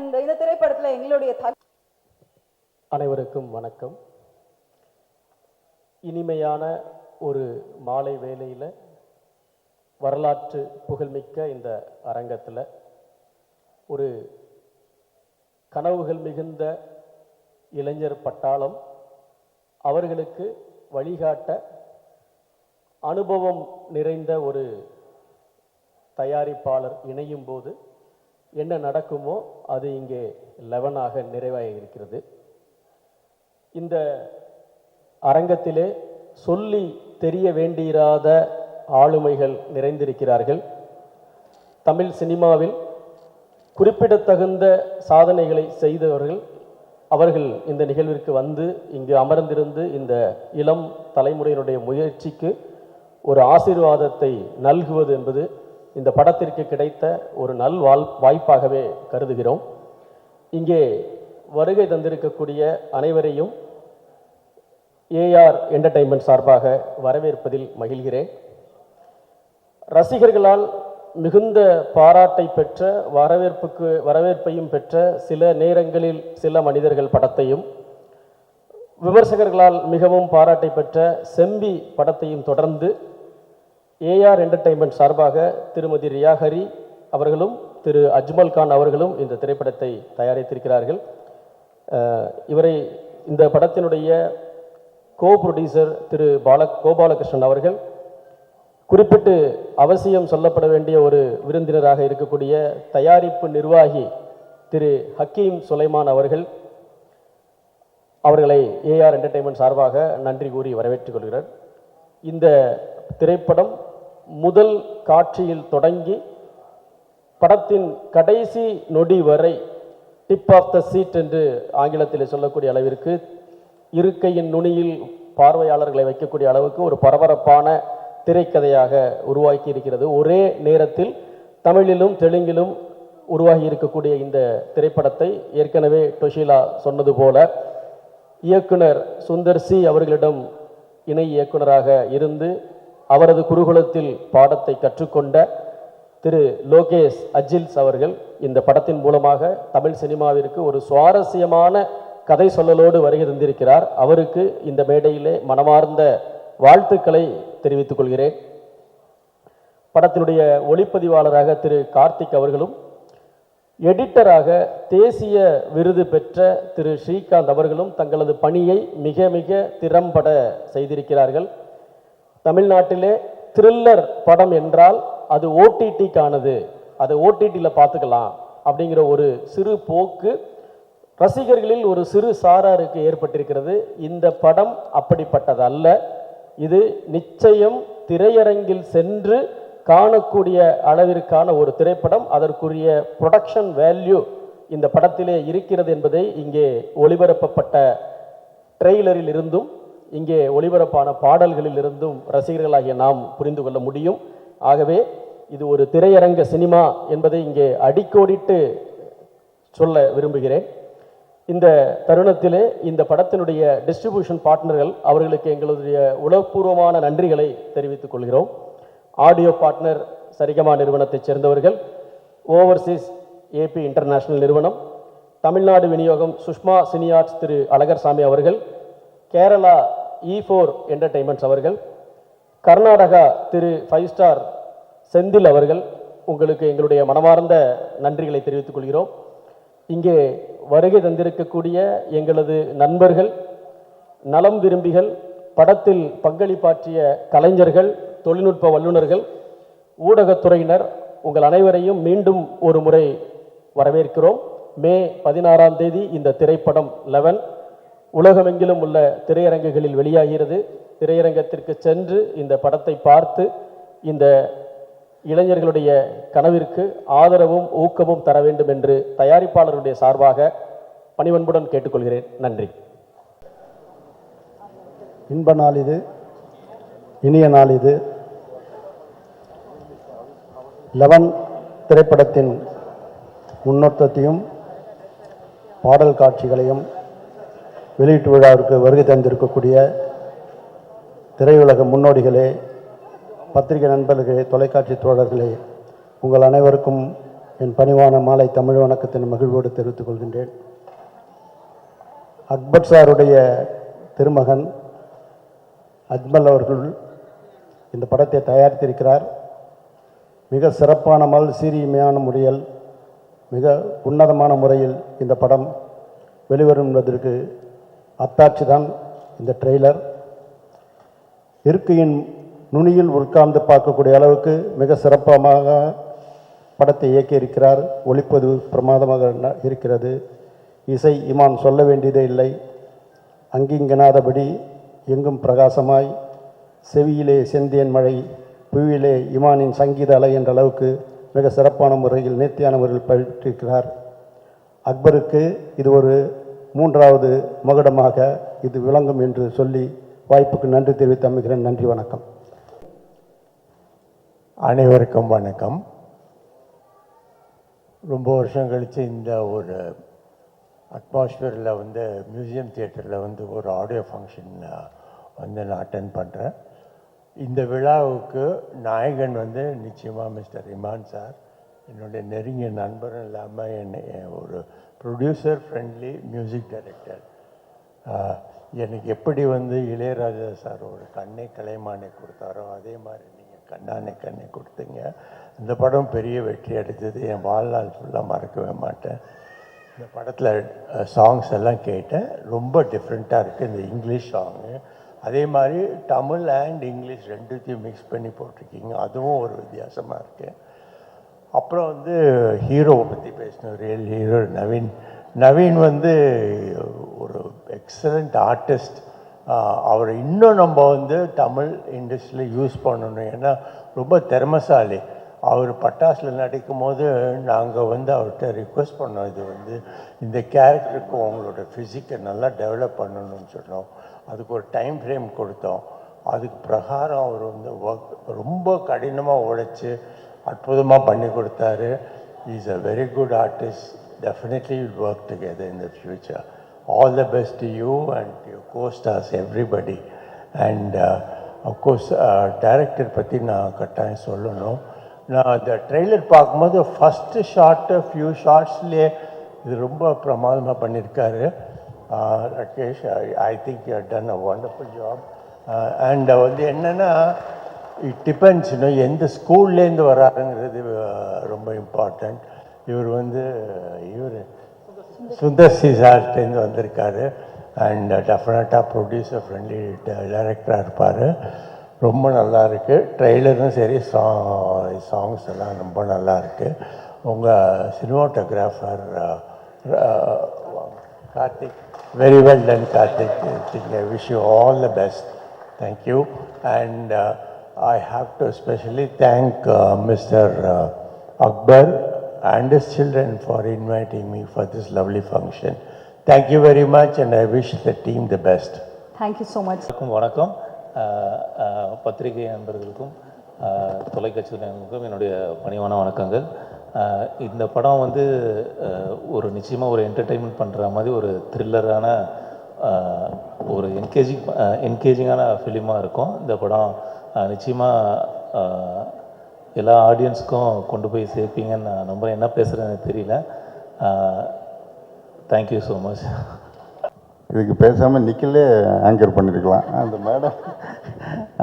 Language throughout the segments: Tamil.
அண்ட் இந்த திரைப்படத்தில் எங்களுடைய அனைவருக்கும் வணக்கம். இனிமையான ஒரு மாலை வேளையில் வரலாற்று புகழ்மிக்க இந்த அரங்கத்தில் ஒரு கனவுகள் மிகுந்த இளைஞர் பட்டாளம் அவர்களுக்கு வழிகாட்ட அனுபவம் நிறைந்த ஒரு தயாரிப்பாளர் இணையும் போது என்ன நடக்குமோ அது இங்கே 11ஆக நிறைவாகி இருக்கிறது. இந்த அரங்கத்திலே சொல்லி தெரிய வேண்டியிராத ஆளுமைகள் நிறைந்திருக்கிறார்கள். தமிழ் சினிமாவில் குறிப்பிடத்தகுந்த சாதனைகளை செய்தவர்கள் அவர்கள் இந்த நிகழ்விற்கு வந்து இங்கு அமர்ந்திருந்து இந்த இளம் தலைமுறையினுடைய முயற்சிக்கு ஒரு ஆசீர்வாதத்தை நல்குவது என்பது இந்த படத்திற்கு கிடைத்த ஒரு நல் வாய்ப்பாகவே கருதுகிறோம். இங்கே வருகை தந்திருக்கக்கூடிய அனைவரையும் ஏஆர் என்டர்டெயின்மெண்ட் சார்பாக வரவேற்பதில் மகிழ்கிறேன். ரசிகர்களால் மிகுந்த பாராட்டை பெற்ற வரவேற்பையும் பெற்ற சில நேரங்களில் சில மனிதர்கள் படத்தையும், விமர்சகர்களால் மிகவும் பாராட்டை பெற்ற செம்பி படத்தையும் தொடர்ந்து ஏஆர் என்டர்டெயின்மெண்ட் சார்பாக திருமதி ரியாஹரி அவர்களும் திரு அஜ்மல் கான் அவர்களும் இந்த திரைப்படத்தை தயாரித்திருக்கிறார்கள். இவரை இந்த படத்தினுடைய கோ ப்ரொடியூசர் திரு கோபாலகிருஷ்ணன் அவர்கள் குறிப்பிட்டு அவசியம் சொல்லப்பட வேண்டிய ஒரு விருந்தினராக இருக்கக்கூடிய தயாரிப்பு நிர்வாகி திரு ஹக்கீம் சுலைமான் அவர்களை ஏஆர் என்டர்டெயின்மெண்ட் சார்பாக நன்றி கூறி வரவேற்றுக் கொள்கிறார். இந்த திரைப்படம் முதல் காட்சியில் தொடங்கி படத்தின் கடைசி நொடி வரை டிப் ஆஃப் த சீட் என்று ஆங்கிலத்தில் சொல்லக்கூடிய அளவிற்கு இருக்கையின் நுனியில் பார்வையாளர்களை வைக்கக்கூடிய அளவுக்கு ஒரு பரபரப்பான திரைக்கதையாக உருவாக்கி இருக்கிறது. ஒரே நேரத்தில் தமிழிலும் தெலுங்கிலும் உருவாகி இருக்கக்கூடிய இந்த திரைப்படத்தை ஏற்கனவே டொஷிலா சொன்னது போல இயக்குனர் சுந்தர் சி அவர்களிடம் இணை இயக்குனராக இருந்து அவரது குருகுலத்தில் பாடத்தை கற்றுக்கொண்ட திரு லோகேஷ் அஜில்ஸ் அவர்கள் இந்த படத்தின் மூலமாக தமிழ் சினிமாவிற்கு ஒரு சுவாரஸ்யமான கதை சொல்லலோடு வருகை தந்திருக்கிறார். அவருக்கு இந்த மேடையிலே மனமார்ந்த வாழ்த்துக்களை தெரிவித்துக் கொள்கிறேன். படத்தினுடைய ஒளிப்பதிவாளராக திரு கார்த்திக் அவர்களும், எடிட்டராக தேசிய விருது பெற்ற திரு ஸ்ரீகாந்த் அவர்களும் தங்களது பணியை மிக மிக திறம்பட செய்திருக்கிறார்கள். தமிழ்நாட்டிலே த்ரில்லர் படம் என்றால் அது ஓடிடிக்கானது, அதை ஓடிடியில் பார்த்துக்கலாம் அப்படிங்கிற ஒரு சிறு போக்கு ரசிகர்களில் ஒரு சிறு சாராருக்கு ஏற்பட்டிருக்கிறது. இந்த படம் அப்படிப்பட்டது அல்ல. இது நிச்சயம் திரையரங்கில் சென்று காணக்கூடிய அளவிற்கான ஒரு திரைப்படம். அதற்குரிய ப்ரொடக்ஷன் வேல்யூ இந்த படத்திலே இருக்கிறது என்பதை இங்கே ஒளிபரப்பப்பட்ட ட்ரெய்லரில் இருந்தும் இங்கே ஒளிபரப்பான பாடல்களில் இருந்தும் ரசிகர்களாகிய நாம் புரிந்து கொள்ள முடியும். ஆகவே இது ஒரு திரையரங்க சினிமா என்பதை இங்கே அடிக்கோடிட்டு சொல்ல விரும்புகிறேன். இந்த தருணத்திலே இந்த படத்தினுடைய டிஸ்ட்ரிபியூஷன் பார்ட்னர்கள் அவர்களுக்கு எங்களுடைய உளப்பூர்வமான நன்றிகளை தெரிவித்துக் கொள்கிறோம். ஆடியோ பார்ட்னர் சரிகமா நிறுவனத்தைச் சேர்ந்தவர்கள், ஓவர்சீஸ் ஏபி இன்டர்நேஷனல் நிறுவனம், தமிழ்நாடு விநியோகம் சுஷ்மா சினியார்ட்ஸ் திரு அழகர்சாமி அவர்கள், கேரளா E4 என்டர்டெயின்மெண்ட்ஸ் அவர்கள், கர்நாடகா திரு 5 ஸ்டார் செந்தில் அவர்கள், உங்களுக்கு எங்களுடைய மனமார்ந்த நன்றிகளை தெரிவித்துக் கொள்கிறோம். இங்கே வருகை தந்திருக்கக்கூடிய எங்களது நண்பர்கள், நலம் விரும்பிகள், படத்தில் பங்களிப்பாற்றிய கலைஞர்கள், தொழில்நுட்ப வல்லுநர்கள், ஊடகத்துறையினர், உங்கள் அனைவரையும் மீண்டும் ஒரு முறை வரவேற்கிறோம். மே 16ஆம் தேதி இந்த திரைப்படம் 11 உலகமெங்கிலும் உள்ள திரையரங்குகளில் வெளியாகிறது. திரையரங்கத்திற்கு சென்று இந்த படத்தை பார்த்து இந்த இளைஞர்களுடைய கனவிற்கு ஆதரவும் ஊக்கமும் தர வேண்டும் என்று தயாரிப்பாளருடைய சார்பாக பணிவன்புடன் கேட்டுக்கொள்கிறேன். நன்றி. இன்ப நாள் இது, இனிய நாள் இது. 11 திரைப்படத்தின் முன்னோட்டத்தையும் பாடல் காட்சிகளையும் வெளியீட்டு விழாவிற்கு வருகை தந்திருக்கக்கூடிய திரையுலக முன்னோடிகளே, பத்திரிகை நண்பர்களே, தொலைக்காட்சி தோழர்களே, உங்கள் அனைவருக்கும் என் பணிவான மாலை தமிழ் வணக்கத்தின் மகிழ்வோடு தெரிவித்துக் கொள்கின்றேன். அக்பர் சாருடைய திருமகன் அஜ்மல் அவர்கள் இந்த படத்தை தயாரித்திருக்கிறார். மிக சிறப்பான சீரியமையான முறையில் மிக உன்னதமான முறையில் இந்த படம் வெளிவரும் என்பதற்கு அத்தாட்சி தான் இந்த ட்ரெய்லர். இருக்கையின் நுனியில் உட்கார்ந்து பார்க்கக்கூடிய அளவுக்கு மிக சிறப்பாக படத்தை இயக்கியிருக்கிறார். ஒளிப்பதிவு பிரமாதமாக இருக்கிறது. இசை இமான் சொல்ல வேண்டியதே இல்லை. அங்கிங்கனாதபடி எங்கும் பிரகாசமாய் செவியிலே செந்தேன் மழை புவியிலே இமானின் சங்கீத அலை என்ற அளவுக்கு மிக சிறப்பான முறையில் நேர்த்தியான முறையில் பயிற்றிருக்கிறார். அக்பருக்கு இது ஒரு 3வது மகுடமாக இது விளங்கும் என்று சொல்லி வாய்ப்புக்கு நன்றி தெரிவித்து அமைகிறேன். நன்றி, வணக்கம். அனைவருக்கும் வணக்கம். ரொம்ப வருஷம் கழித்து இந்த ஒரு அட்மாஸ்பியரில் வந்து மியூசியம் தியேட்டரில் வந்து ஒரு ஆடியோ ஃபங்க்ஷன் வந்து நான் அட்டென்ட் பண்ணுறேன். இந்த விழாவுக்கு நாயகன் வந்து நிச்சயமாக மிஸ்டர் இமான் சார், என்னுடைய நெருங்கிய நண்பரும் இல்லாமல் என்னை ஒரு ப்ரொடியூசர் ஃப்ரெண்ட்லி மியூசிக் டைரக்டர். எனக்கு எப்படி வந்து இளையராஜா சார் ஒரு கண்ணை கலைமானை கொடுத்தாரோ அதே மாதிரி நீங்கள் கண்ணானை கண்ணை கொடுத்தீங்க. இந்த படம் பெரிய வெற்றி அடைத்தது. என் வாழ்நாள் ஃபுல்லாக மறக்கவே மாட்டேன். இந்த படத்தில் சாங்ஸ் எல்லாம் கேட்டேன். ரொம்ப டிஃப்ரெண்ட்டாக இருக்குது. இந்த இங்கிலீஷ் சாங்கு அதே மாதிரி தமிழ் அண்ட் இங்கிலீஷ் ரெண்டுத்தையும் மிக்ஸ் பண்ணி போட்டிருக்கீங்க. அதுவும் ஒரு வித்தியாசமாக இருக்குது. அப்புறம் வந்து ஹீரோவை பற்றி பேசின ரியல் ஹீரோ நவீன் வந்து ஒரு எக்ஸலண்ட் ஆர்டிஸ்ட். அவரை இன்னும் நம்ம வந்து தமிழ் இண்டஸ்ட்ரியில் யூஸ் பண்ணணும். ஏன்னா ரொம்ப திறமைசாலி. அவர் பட்டாசில் நடிக்கும் போது நாங்கள் வந்து அவர்கிட்ட ரிக்வெஸ்ட் பண்ணோம், இது வந்து இந்த கேரக்டருக்கு உங்களோட ஃபிசிக்கை நல்லா டெவலப் பண்ணணும்னு சொன்னோம். அதுக்கு ஒரு டைம் ஃப்ரேம் கொடுத்தோம். அதுக்கு பிரகாரம் அவர் வந்து ரொம்ப கடினமாக உழைச்சி அற்புதமாக பண்ணி கொடுத்தாரு. Is a very good artist. Definitely will work together in the future. All the best to you and your co-stars everybody. And of course director பற்றி நான் கட்டாயம் சொல்லணும். நான் அந்த ட்ரெய்லர் பார்க்கும்போது ஃபஸ்ட்டு ஷார்ட்டு ஃபியூ ஷார்ட்ஸ்லேயே இது ரொம்ப பிரமாதமாக பண்ணியிருக்காரு. Rakesh, I think you have done a wonderful job. And வந்து என்னென்னா இட் டிபெண்ட்ஸ் இன்னும் எந்த ஸ்கூல்லேருந்து வராருங்கிறது ரொம்ப இம்பார்ட்டண்ட். இவர் வந்து சுந்தர் சி சார்ட்டேருந்து வந்திருக்காரு. அண்ட் டெஃபினட்டாக ப்ரொடியூசர் ஃப்ரெண்ட்லி டைரக்டராக இருப்பார். ரொம்ப நல்லா இருக்குது. ட்ரெய்லரும் சரி, சாங்ஸ் எல்லாம் ரொம்ப நல்லா இருக்குது. உங்கள் cinematographer Karthik, very well done Karthik. I wish you all the best. Thank you. And I have to especially thank Mr. Akbar and his children for inviting me for this lovely function. Thank you very much and I wish the team the best. Thank you so much. வணக்கம். பத்திரிகை நண்பர்களுக்கும் தொலைக்காட்சி நண்பர்களுக்கும் என்னுடைய பணிவான வணக்கங்கள். இந்த படம் வந்து ஒரு நிச்சயமாக ஒரு என்டர்டெயின்மெண்ட் பண்ணுற மாதிரி ஒரு த்ரில்லரான ஒரு என்கேஜிங்கான ஃபிலிமாக இருக்கும். இந்த படம் நிச்சயமாக எல்லா ஆடியன்ஸுக்கும் கொண்டு போய் சேர்ப்பீங்கன்னு நான் நம்புகிறேன். என்ன பேசுகிறேன்னு தெரியல. Thank you so much. இதுக்கு பேசாமல் நிக்கலே ஆங்கர் பண்ணியிருக்கலாம். அந்த மேடம்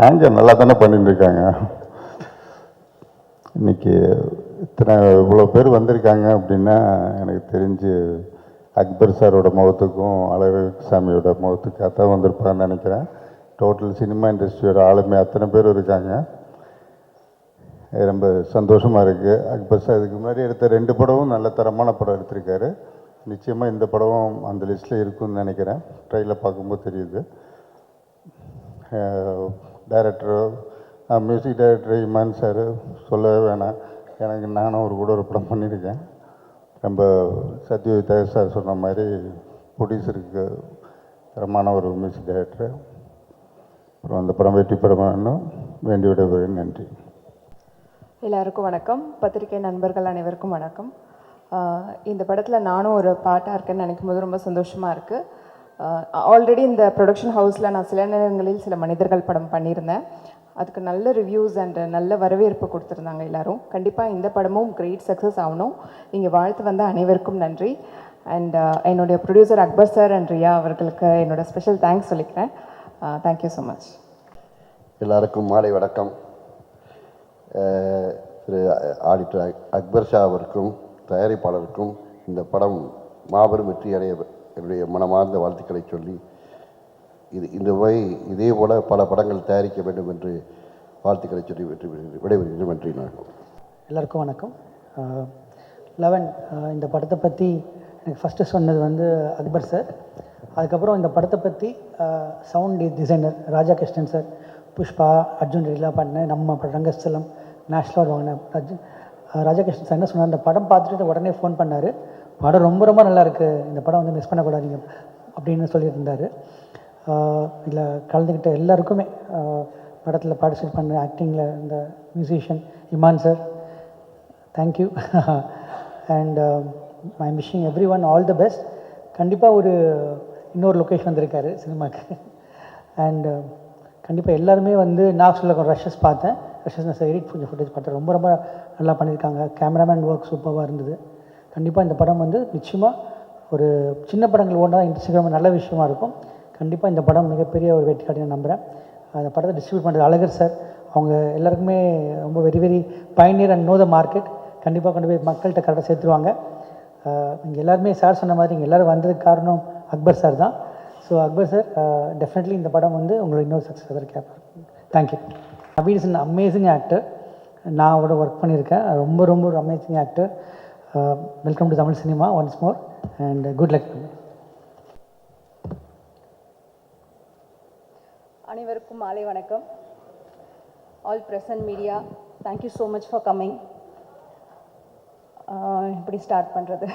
ஆங்கர் நல்லா தானே பண்ணிட்டு இருக்காங்க. இன்றைக்கி இவ்வளோ பேர் வந்திருக்காங்க அப்படின்னா எனக்கு தெரிஞ்சு அக்பர் சாரோட முகத்துக்கும் அழகுசாமியோட முகத்துக்காக தான் வந்திருப்பான்னு நினைக்கிறேன். டோட்டல் சினிமா இண்டஸ்ட்ரியோட ஆளுமை அத்தனை பேர் இருக்காங்க. ரொம்ப சந்தோஷமாக இருக்குது. அக்பர் சார் இதுக்கு முன்னாடி எடுத்த 2 படமும் நல்ல தரமான படம் எடுத்திருக்காரு. நிச்சயமாக இந்த படமும் அந்த லிஸ்ட்டில் இருக்குன்னு நினைக்கிறேன். ட்ரெயிலில் பார்க்கும்போது தெரியுது. Director, music director Imman sir சொல்லவே வேணாம். எனக்கு நானும் ஒரு படம் பண்ணியிருக்கேன். ரொம்ப சத்யஜித் சார் சொன்ன மாதிரி ப்ரொடியூசருக்கு தரமான ஒரு மியூசிக் டைரக்டர். அப்புறம் அந்த படம் வெற்றி பெறணும் வேண்டி விடைபெறுகிறேன். நன்றி. எல்லாருக்கும் வணக்கம். பத்திரிகை நண்பர்கள் அனைவருக்கும் வணக்கம். இந்த படத்தில் நானும் ஒரு பாட்டாக இருக்கேன்னு நினைக்கும் போது ரொம்ப சந்தோஷமாக இருக்குது. ஆல்ரெடி இந்த ப்ரொடக்ஷன் ஹவுஸில் நான் சில நேரங்களில் சில மனிதர்கள் படம் பண்ணியிருந்தேன். அதுக்கு நல்ல ரிவ்யூஸ் அண்ட் நல்ல வரவேற்பு கொடுத்துருந்தாங்க எல்லாரும். கண்டிப்பாக இந்த படமும் கிரேட் சக்ஸஸ் ஆகணும். நீங்கள் வாழ்த்து வந்த அனைவருக்கும் நன்றி. அண்ட் என்னுடைய producer Akbar sir and Riya அவர்களுக்கு என்னோட ஸ்பெஷல் தேங்க்ஸ் சொல்லிக்கிறேன். Thank you so much. எல்லாருக்கும் மாலை வணக்கம். திரு ஆடிட்டர் அக்பர் ஷா அவருக்கும் தயாரிப்பாளருக்கும் இந்த படம் மாபெரும் வெற்றி அடைய என்னுடைய மனமார்ந்த வாழ்த்துக்களை சொல்லி இந்த முறை இதே போல் பல படங்கள் தயாரிக்க வேண்டும் என்று வாழ்த்துக்களை சொல்லி விடைபெறுகிறேன். நன்றி. எல்லாருக்கும் வணக்கம். லெவன் இந்த படத்தை பற்றி எனக்கு ஃபஸ்ட்டு சொன்னது வந்து அக்பர் சார். அதுக்கப்புறம் இந்த படத்தை பற்றி சவுண்ட் டிசைனர் ராஜா கிருஷ்ணன் சார், புஷ்பா, அர்ஜுன் ரெடிலாம் பண்ண நம்ம ரங்கஸ்தலம் நேஷ்னல் அவார்டு வாங்கின ராஜா கிருஷ்ணன் சார் என்ன சொன்னார், இந்த படம் பார்த்துட்டு உடனே ஃபோன் பண்ணார், படம் ரொம்ப ரொம்ப நல்லா இருக்குது, இந்த படம் வந்து மிஸ் பண்ணக்கூடாதீங்க அப்படின்னு சொல்லியிருந்தார். இதில் கலந்துக்கிட்ட எல்லாருக்குமே, படத்தில் பார்ட்டிசிபேட் பண்ண ஆக்டிங்கில் இந்த musician Imman sir, thank you. And I am wishing every one all the best. கண்டிப்பாக இன்னொரு லொக்கேஷன் வந்திருக்காரு சினிமாவுக்கு. அண்டு கண்டிப்பாக எல்லாருமே வந்து நான் சொல்ல ரஷஸ் பார்த்தேன், ரஷஸ் எடிட் கொஞ்சம் ஃபுட்டேஜ் பார்த்தேன், ரொம்ப ரொம்ப நல்லா பண்ணியிருக்காங்க. கேமராமேன் ஒர்க் சூப்பராக இருந்தது. கண்டிப்பாக இந்த படம் வந்து நிச்சயமாக ஒரு சின்ன படங்கள் ஓடினா இன்ட்ரெஸ்டிங்காக நல்ல விஷயமா இருக்கும். கண்டிப்பாக இந்த படம் மிகப்பெரிய ஒரு வெற்றி காட்டி நான் நம்புகிறேன். அந்த படத்தை டிஸ்ட்ரிபியூட் பண்ணுறது அழகர் சார், அவங்க எல்லாருக்குமே ரொம்ப very very pioneer and no the market. கண்டிப்பாக கொண்டு போய் மக்கள்கிட்ட கரெக்டாக சேர்த்துருவாங்க. இங்கே எல்லாருமே சார் சொன்ன மாதிரி இங்கே எல்லோரும் வந்ததுக்கு காரணம் அக்பர் சார் தான். ஸோ அக்பர் சார் டெஃபினெட்லி இந்த படம் வந்து உங்களோட இன்னொரு சக்ஸஸ் கேட்பார். Thank you. Naveen is an amazing actor. நான் அவரோட ஒர்க் பண்ணியிருக்கேன். ரொம்ப ரொம்ப ஒரு amazing actor. Welcome to Tamil cinema once more and good luck. அனைவருக்கும் மாலை வணக்கம். All present media, thank you so much for coming. இப்படி ஸ்டார்ட் பண்ணுறது,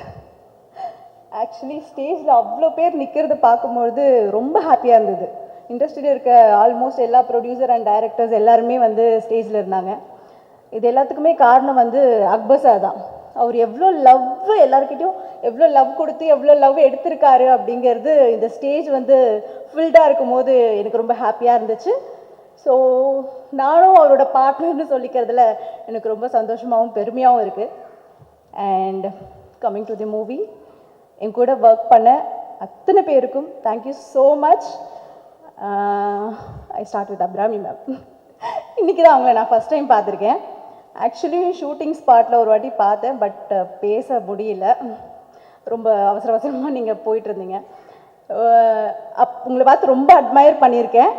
ஆக்சுவலி ஸ்டேஜில் அவ்வளோ பேர் நிற்கிறத பார்க்கும்பொழுது ரொம்ப ஹாப்பியாக இருந்தது. இண்டஸ்ட்ரியில் இருக்க ஆல்மோஸ்ட் எல்லா ப்ரொடியூசர் அண்ட் டைரக்டர்ஸ் எல்லாருமே வந்து ஸ்டேஜில் இருந்தாங்க. இது எல்லாத்துக்குமே காரணம் வந்து அக்பர் சார் தான். அவர் எவ்வளோ லவ் எல்லாருக்கிட்டையும் எவ்வளோ லவ் கொடுத்து எவ்வளோ லவ் எடுத்திருக்காரு அப்படிங்கிறது இந்த ஸ்டேஜ் வந்து ஃபில்டாக இருக்கும் போது எனக்கு ரொம்ப ஹாப்பியாக இருந்துச்சு. ஸோ நானும் அவரோட பார்ட்னர்னு சொல்லிக்கிறதுல எனக்கு ரொம்ப சந்தோஷமாகவும் பெருமையாகவும் இருக்குது. And coming to the movie, என் கூட ஒர்க் பண்ண அத்தனை பேருக்கும் thank you so much. I start with Abirami ma'am. இன்றைக்கி தான் அவங்கள நான் ஃபஸ்ட் டைம் பார்த்துருக்கேன். ஆக்சுவலி ஷூட்டிங் ஸ்பாட்டில் ஒரு வாட்டி பார்த்தேன், பட் பேச முடியல. ரொம்ப அவசர அவசரமாக நீங்கள் போயிட்டுருந்தீங்க. உங்களை பார்த்து ரொம்ப அட்மையர் பண்ணியிருக்கேன்.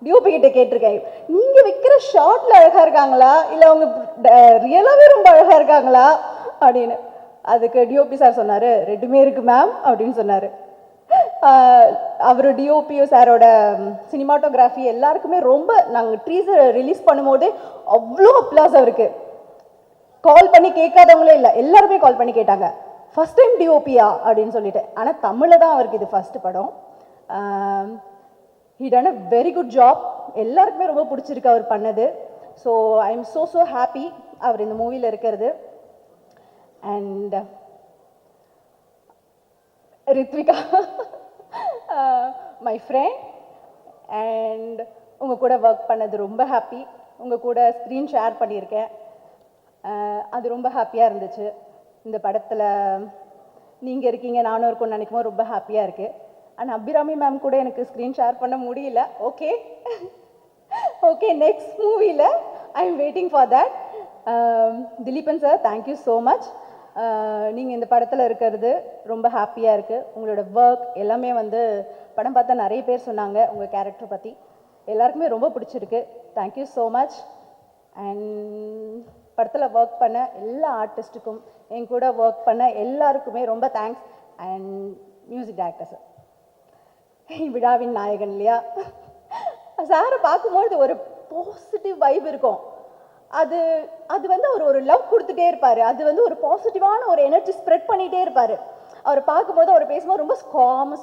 டிஓபி கிட்ட கேட்டிருக்கேன், நீங்கள் வைக்கிற ஷார்ட்டில் அழகாக இருக்காங்களா இல்லை அவங்க ரியலாகவே ரொம்ப அழகாக இருக்காங்களா அப்படின்னு. அதுக்கு டிஓபி சார் சொன்னார், ரெண்டுமே இருக்குது மேம் அப்படின்னு சொன்னார். அவர் டிஓபிஓ சாரோட சினிமாட்டோகிராஃபி எல்லாருக்குமே ரொம்ப, நாங்கள் ட்ரீஸர் ரிலீஸ் பண்ணும்போதே அவ்வளோ அப்ளாஸ் அவருக்கு. கால் பண்ணி கேட்காதவங்களே இல்லை, எல்லாருமே கால் பண்ணி கேட்டாங்க, ஃபஸ்ட் டைம் டிஓபியா அப்படின்னு சொல்லிட்டு. ஆனால் தமிழில் தான் அவருக்கு இது ஃபஸ்ட்டு படம். He done a very good job. எல்லாருக்குமே ரொம்ப பிடிச்சிருக்கு அவர் பண்ணது. So I am so happy அவர் இந்த மூவியில் இருக்கிறது. And Rithvika, my friend, and உங்கள் கூட ஒர்க் பண்ணது ரொம்ப ஹாப்பி. உங்கள் கூட ஸ்க்ரீன் ஷேர் பண்ணியிருக்கேன், அது ரொம்ப ஹாப்பியாக இருந்துச்சு. இந்த படத்தில் நீங்கள் இருக்கீங்க, நானும் இருக்கும்னு நினைக்கும் போது ரொம்ப ஹாப்பியாக இருக்குது. ஆனால் அபிராமி மேம் கூட எனக்கு ஸ்க்ரீன் ஷேர் பண்ண முடியல. ஓகே ஓகே, நெக்ஸ்ட் மூவியில் I am waiting for that. Dileepan sir, thank you so much. நீங்கள் இந்த படத்தில் இருக்கிறது ரொம்ப ஹாப்பியாக இருக்குது. உங்களோட ஒர்க் எல்லாமே வந்து படம் பார்த்தா நிறைய பேர் சொன்னாங்க உங்கள் கேரக்டர் பற்றி. எல்லாருக்குமே ரொம்ப பிடிச்சிருக்கு. Thank you so much. அண்ட் படத்தில் ஒர்க் பண்ண எல்லா ஆர்டிஸ்ட்டுக்கும், என் கூட ஒர்க் பண்ண எல்லாருக்குமே ரொம்ப thanks. And music director sir, விழாவின் நாயகன் இல்லையா, சாரை பார்க்கும்போது ஒரு பாசிட்டிவ் வைப் இருக்கும். அது அது வந்து அவர் ஒரு லவ் கொடுத்துட்டே இருப்பார். அது வந்து ஒரு பாசிட்டிவான ஒரு எனர்ஜி ஸ்ப்ரெட் பண்ணிகிட்டே இருப்பார். அவர் பார்க்கும்போது, அவர் பேசும்போது ரொம்ப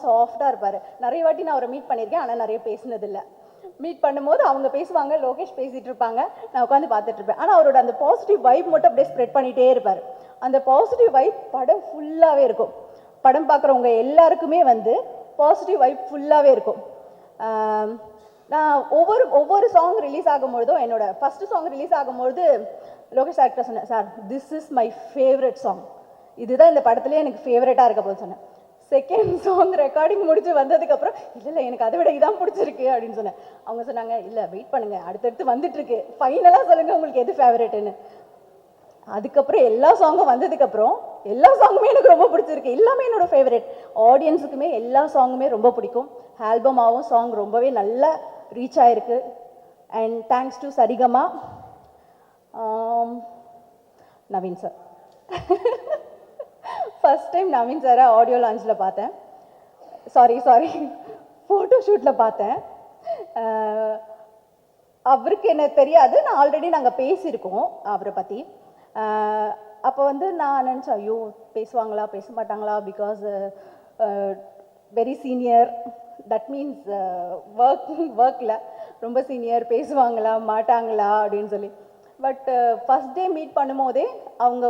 சாஃப்டாக இருப்பார். நிறைய வாட்டி நான் அவரை மீட் பண்ணியிருக்கேன், ஆனால் நிறைய பேசினதில்லை. மீட் பண்ணும்போது அவங்க பேசுவாங்க, லோகேஷ் பேசிகிட்டு இருப்பாங்க, நான் உட்காந்து பார்த்துட்ருப்பேன். ஆனால் அவரோட அந்த பாசிட்டிவ் வைப் மட்டும் அப்படியே ஸ்ப்ரெட் பண்ணிகிட்டே இருப்பார். அந்த பாசிட்டிவ் வைப் படம் ஃபுல்லாகவே இருக்கும். படம் பார்க்குறவங்க எல்லாருக்குமே வந்து பாசிட்டிவ் வைப் ஃபுல்லாகவே இருக்கும். நான் ஒவ்வொரு சாங் ரிலீஸ் ஆகும்பொழுதும் என்னோட ஃபஸ்ட்டு சாங் ரிலீஸ் ஆகும்பொழுது லோகேஷ் சார்கிட்ட சொன்னேன், sir this is my favourite song, இதுதான் இந்த படத்துலேயே எனக்கு ஃபேவரட்டாக இருக்க போது சொன்னேன். செகண்ட் சாங் ரெக்கார்டிங் முடிச்சு வந்ததுக்கப்புறம் இல்லை எனக்கு அதை விட இதான் பிடிச்சிருக்கு அப்படின்னு சொன்னேன். அவங்க சொன்னாங்க, இல்லை வெயிட் பண்ணுங்கள், அடுத்தடுத்து வந்துட்டுருக்கு, ஃபைனலாக சொல்லுங்கள் உங்களுக்கு எது ஃபேவரட்டுன்னு. அதுக்கப்புறம் எல்லா சாங்கும் வந்ததுக்கப்புறம் எல்லா சாங்குமே எனக்கு ரொம்ப பிடிச்சிருக்கு, எல்லாமே என்னோட ஃபேவரட். ஆடியன்ஸுக்குமே எல்லா சாங்குமே ரொம்ப பிடிக்கும். ஆல்பமாகவும் சாங் ரொம்பவே நல்லா ரீச் ஆகிருக்கு. And thanks to Saregama, Naveen sir. First time Naveen சாரை ஆடியோ லான்ச்சில் பார்த்தேன், சாரி ஃபோட்டோ ஷூட்டில் பார்த்தேன். அவருக்கு என்ன தெரியாது, நான் ஆல்ரெடி நாங்கள் பேசியிருக்கோம் அவரை பற்றி. அப்போ வந்து நான் நினச்சேன், ஐயோ பேசுவாங்களா பேச மாட்டாங்களா, because very senior, that means ஒர்க்கில் ரொம்ப சீனியர், பேசுவாங்களா மாட்டாங்களா அப்படின்னு சொல்லி. பட் ஃபஸ்ட் டே மீட் பண்ணும்போதே அவங்க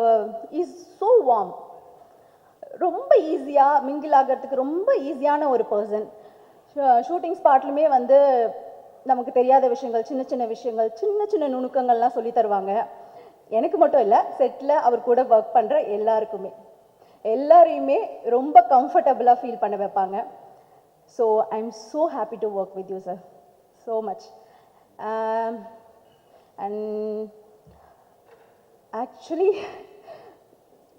இஸ் ஸோ வார்ம், ரொம்ப ஈஸியாக மிங்கிள் ஆகிறதுக்கு ரொம்ப ஈஸியான ஒரு பர்சன். ஷூட்டிங் ஸ்பாட்லுமே வந்து நமக்கு தெரியாத விஷயங்கள், சின்ன சின்ன விஷயங்கள், சின்ன சின்ன நுணுக்கங்கள்லாம் சொல்லி தருவாங்க. எனக்கு மட்டும் இல்லை, செட்டில் அவர் கூட ஒர்க் பண்ணுற எல்லாரையுமே ரொம்ப கம்ஃபர்டபுளாக ஃபீல் பண்ண வைப்பாங்க. So I am so happy to work with you sir, so much. And actually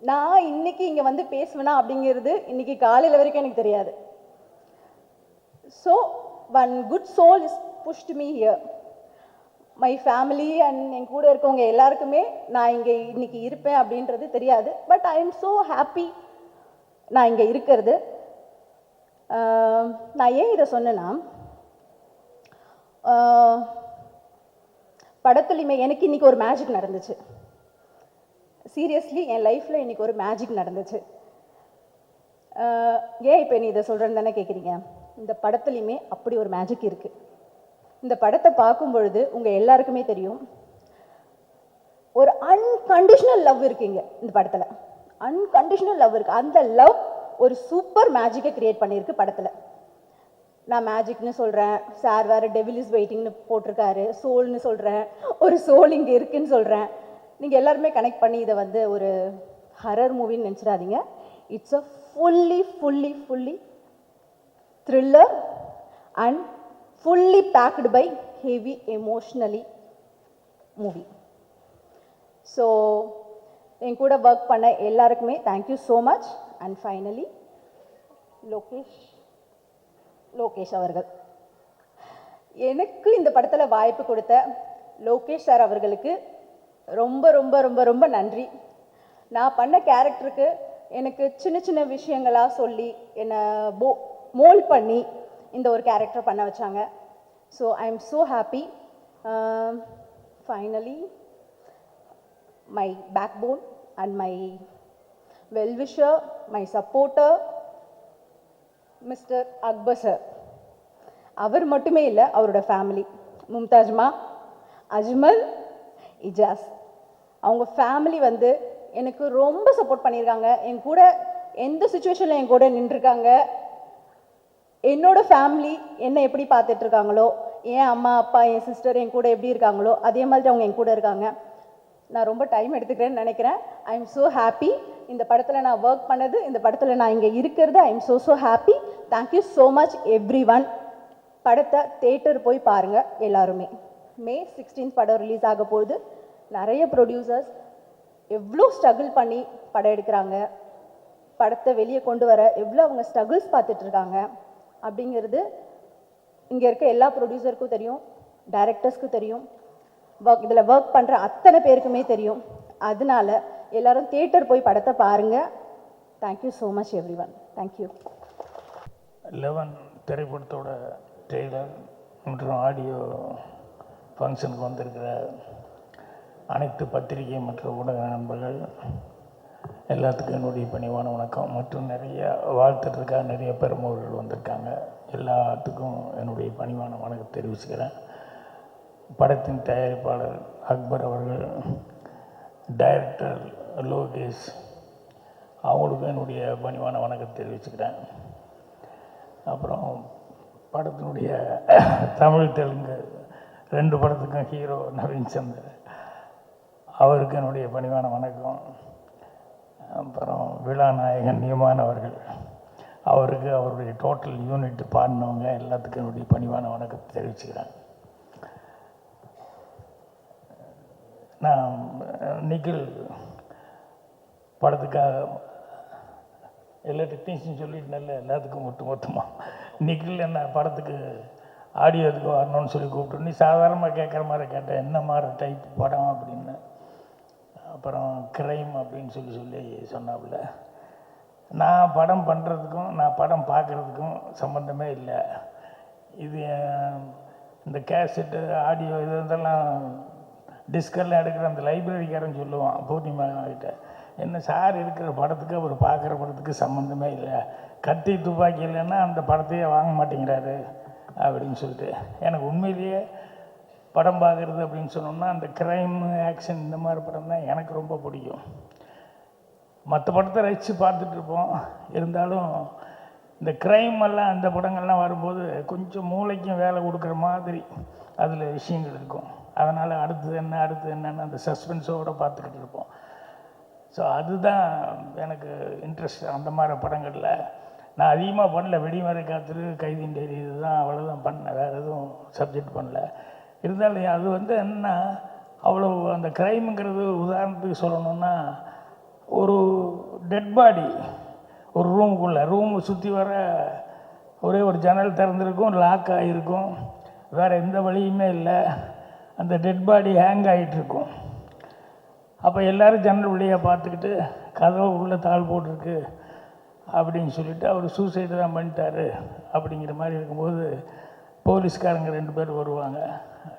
நான் இன்னைக்கு இங்கே வந்து பேசுவேனா அப்படிங்கிறது இன்னைக்கு காலையில் வரைக்கும் எனக்கு தெரியாது. So one good soul is pushed me here. My family and என் கூட இருக்கவங்க எல்லாருக்குமே நான் இங்கே இன்னைக்கு இருப்பேன் அப்படின்றது தெரியாது. But I am so happy நான் இங்கே இருக்கிறது. நான் ஏன் இதை சொன்னேன்னா, படத்துலையுமே எனக்கு இன்றைக்கி ஒரு மேஜிக் நடந்துச்சு. சீரியஸ்லி என் லைஃப்பில் இன்றைக்கி ஒரு மேஜிக் நடந்துச்சு. ஏன் இப்போ நீ இதை சொல்கிறேன்னு தானே கேட்குறீங்க. இந்த படத்துலையுமே அப்படி ஒரு மேஜிக் இருக்குது. இந்த படத்தை பார்க்கும் பொழுது உங்கள் எல்லாருக்குமே தெரியும், ஒரு அன்கண்டிஷனல் லவ் இருக்குங்க இந்த படத்தில். அன்கண்டிஷனல் லவ் இருக்குது. அந்த லவ் ஒரு சூப்பர் மேஜிக்கை க்ரியேட் பண்ணியிருக்கு படத்தில். நான் மேஜிக்னு சொல்கிறேன், சார் வேறு டெவில் இஸ் வெயிட்டிங்னு போட்டிருக்காரு, சோல்னு சொல்கிறேன், ஒரு சோல் இங்கே இருக்குன்னு சொல்கிறேன். நீங்கள் எல்லாருமே கனெக்ட் பண்ணி இதை வந்து ஒரு ஹரர் மூவின்னு நினச்சிடாதீங்க. It's a fully thriller and fully packed by heavy emotionally movie. So என் கூட ஒர்க் பண்ண எல்லாருக்குமே thank you so much. And finally Lokesh அவர்கள், எனக்கு இந்த படத்தில் வாய்ப்பு கொடுத்த லோகேஷ் சார் அவர்களுக்கு ரொம்ப ரொம்ப ரொம்ப ரொம்ப நன்றி. நான் பண்ண கேரக்டருக்கு எனக்கு சின்ன சின்ன விஷயங்களாக சொல்லி என்னை மோல்ட் பண்ணி இந்த ஒரு கேரக்டர் பண்ண வச்சாங்க. So I am so happy. Finally my backbone and my well-wisher, my supporter mister Akbar sir. அவர் மட்டுமே இல்லை, அவரோட ஃபேமிலி, மும்தாஜ்மா, அஜ்மல், இஜாஸ், அவங்க ஃபேமிலி வந்து எனக்கு ரொம்ப சப்போர்ட் பண்ணியிருக்காங்க. என் கூட எந்த சுச்சுவேஷனில் என் கூட நின்றுருக்காங்க. என்னோடய ஃபேமிலி என்னை எப்படி பார்த்துட்ருக்காங்களோ, என் அம்மா அப்பா என் சிஸ்டர் என் கூட எப்படி இருக்காங்களோ அதே மாதிரி அவங்க என் கூட இருக்காங்க. நான் ரொம்ப டைம் எடுத்துக்கிறேன்னு நினைக்கிறேன். ஐ எம் ஸோ ஹாப்பி. இந்த படத்தில் நான் ஒர்க் பண்ணது, இந்த படத்தில் நான் இங்கே இருக்கிறது, ஐ am so happy. Thank you so much every one. படத்தை தேட்டர் போய் பாருங்கள் எல்லாருமே. May 16 படம் ரிலீஸ் ஆக போகுது. நிறைய ப்ரொடியூசர்ஸ் எவ்வளோ ஸ்ட்ரகிள் பண்ணி படம் எடுக்கிறாங்க, படத்தை வெளியே கொண்டு வர எவ்வளோ அவங்க ஸ்ட்ரகிள்ஸ் பார்த்துட்ருக்காங்க அப்படிங்கிறது இங்கே இருக்க எல்லா ப்ரொடியூசருக்கும் தெரியும், டைரக்டர்ஸ்க்கும் தெரியும், இதில் ஒர்க் பண்ணுற அத்தனை பேருக்குமே தெரியும். அதனால எல்லாரும் தியேட்டர் போய் படத்தை பாருங்கள். Thank you so much every one. Thank you. 11 திரைப்படத்தோட ட்ரெய்லர் மற்றும் ஆடியோ ஃபங்க்ஷனுக்கு வந்திருக்கிற அனைத்து பத்திரிகை மற்றும் ஊடக நண்பர்கள் எல்லாத்துக்கும் என்னுடைய பணிவான வணக்கம். மற்றும் நிறைய வாழ்த்துறதுக்காக நிறைய பெருமவர்கள் வந்திருக்காங்க. எல்லாத்துக்கும் என்னுடைய பணிவான வணக்கம் தெரிவிச்சுக்கிறேன். படத்தின் தயாரிப்பாளர் அக்பர் அவர்கள், டைரக்டர் லோகேஷ் அவங்களுக்கும் என்னுடைய பணிவான வணக்கம் தெரிவிச்சுக்கிறேன். அப்புறம் படத்தினுடைய தமிழ் தெலுங்கு 2 படத்துக்கும் ஹீரோ நவீன் சந்தர், அவருக்கு என்னுடைய பணிவான வணக்கம். அப்புறம் விழா நாயகன் நியமான அவர்கள், அவருக்கு அவருடைய டோட்டல் யூனிட் பாடினவங்க எல்லாத்துக்கும் என்னுடைய பணிவான வணக்கத்தை தெரிவிச்சுக்கிறேன். நான் நிக்கில் படத்துக்காக எல்லா டெக்னீஷியன் சொல்லிட்டு எல்லாத்துக்கும் மொத்தமாக நிக்கில் என்ன படத்துக்கு ஆடியோ இதுக்கு வரணும்னு சொல்லி கூப்பிட்டு, நீ சாதாரணமாக கேட்குற மாதிரி கேட்டேன், என்ன மாதிரி டைப் படம் அப்படின்னு. அப்புறம் கிரைம் அப்படின்னு சொல்லி சொன்னாப்புல. நான் படம் பண்ணுறதுக்கும் நான் படம் பார்க்குறதுக்கும் சம்மந்தமே இல்லை. இது இந்த கேசட்டு ஆடியோ இதெல்லாம் டிஸ்கெல்லாம் எடுக்கிற அந்த லைப்ரரிக்காரன் சொல்லுவான் பூர்ணிமா கிட்ட, என்ன சார் இருக்கிற படத்துக்கு அவர் பார்க்குற படத்துக்கு சம்மந்தமே இல்லை, கத்தி துப்பாக்கி இல்லைன்னா அந்த படத்தையே வாங்க மாட்டேங்கிறாரு அப்படின்னு சொல்லிட்டு. எனக்கு உண்மையிலேயே படம் பார்க்குறது அப்படின்னு சொன்னோம்னா அந்த க்ரைம் ஆக்ஷன் இந்த மாதிரி படம் தான் எனக்கு ரொம்ப பிடிக்கும். மற்ற படத்தை ரசித்து பார்த்துட்ருப்போம், இருந்தாலும் இந்த க்ரைம் எல்லாம் அந்த படங்கள்லாம் வரும்போது கொஞ்சம் மூளைக்கும் வேலை கொடுக்குற மாதிரி அதில் விஷயங்கள் இருக்கும். அதனால் அடுத்தது என்னன்னு அந்த சஸ்பென்ஸோடு பார்த்துக்கிட்டு இருப்போம். ஸோ அதுதான் எனக்கு இன்ட்ரெஸ்ட். அந்த மாதிரி படங்களில் நான் அதிகமாக பண்ணல. வெடிமறை காத்துரு, கைதின் டைரி, இதுதான் அவ்வளோதான் பண்ணேன், வேறு எதுவும் சப்ஜெக்ட் பண்ணல. இருந்தாலும் அது என்ன அவ்வளோ அந்த க்ரைமுங்கிறது உதாரணத்துக்கு சொல்லணுன்னா, ஒரு டெட் பாடி ஒரு ரூமை சுற்றி வர ஒரே ஒரு ஜன்னல் திறந்துருக்கும், லாக் ஆகிருக்கும், வேறு எந்த வழியுமே இல்லை. அந்த டெட் பாடி ஹேங் ஆகிட்டுருக்கும். அப்போ எல்லோரும் ஜன்னல் வழியாக பார்த்துக்கிட்டு கதவை உள்ளே தாள் போட்டிருக்கு அப்படின்னு சொல்லிவிட்டு அவர் சூசைடு தான் பண்ணிட்டாரு அப்படிங்கிற மாதிரி இருக்கும்போது போலீஸ்காரங்க 2 பேர் வருவாங்க,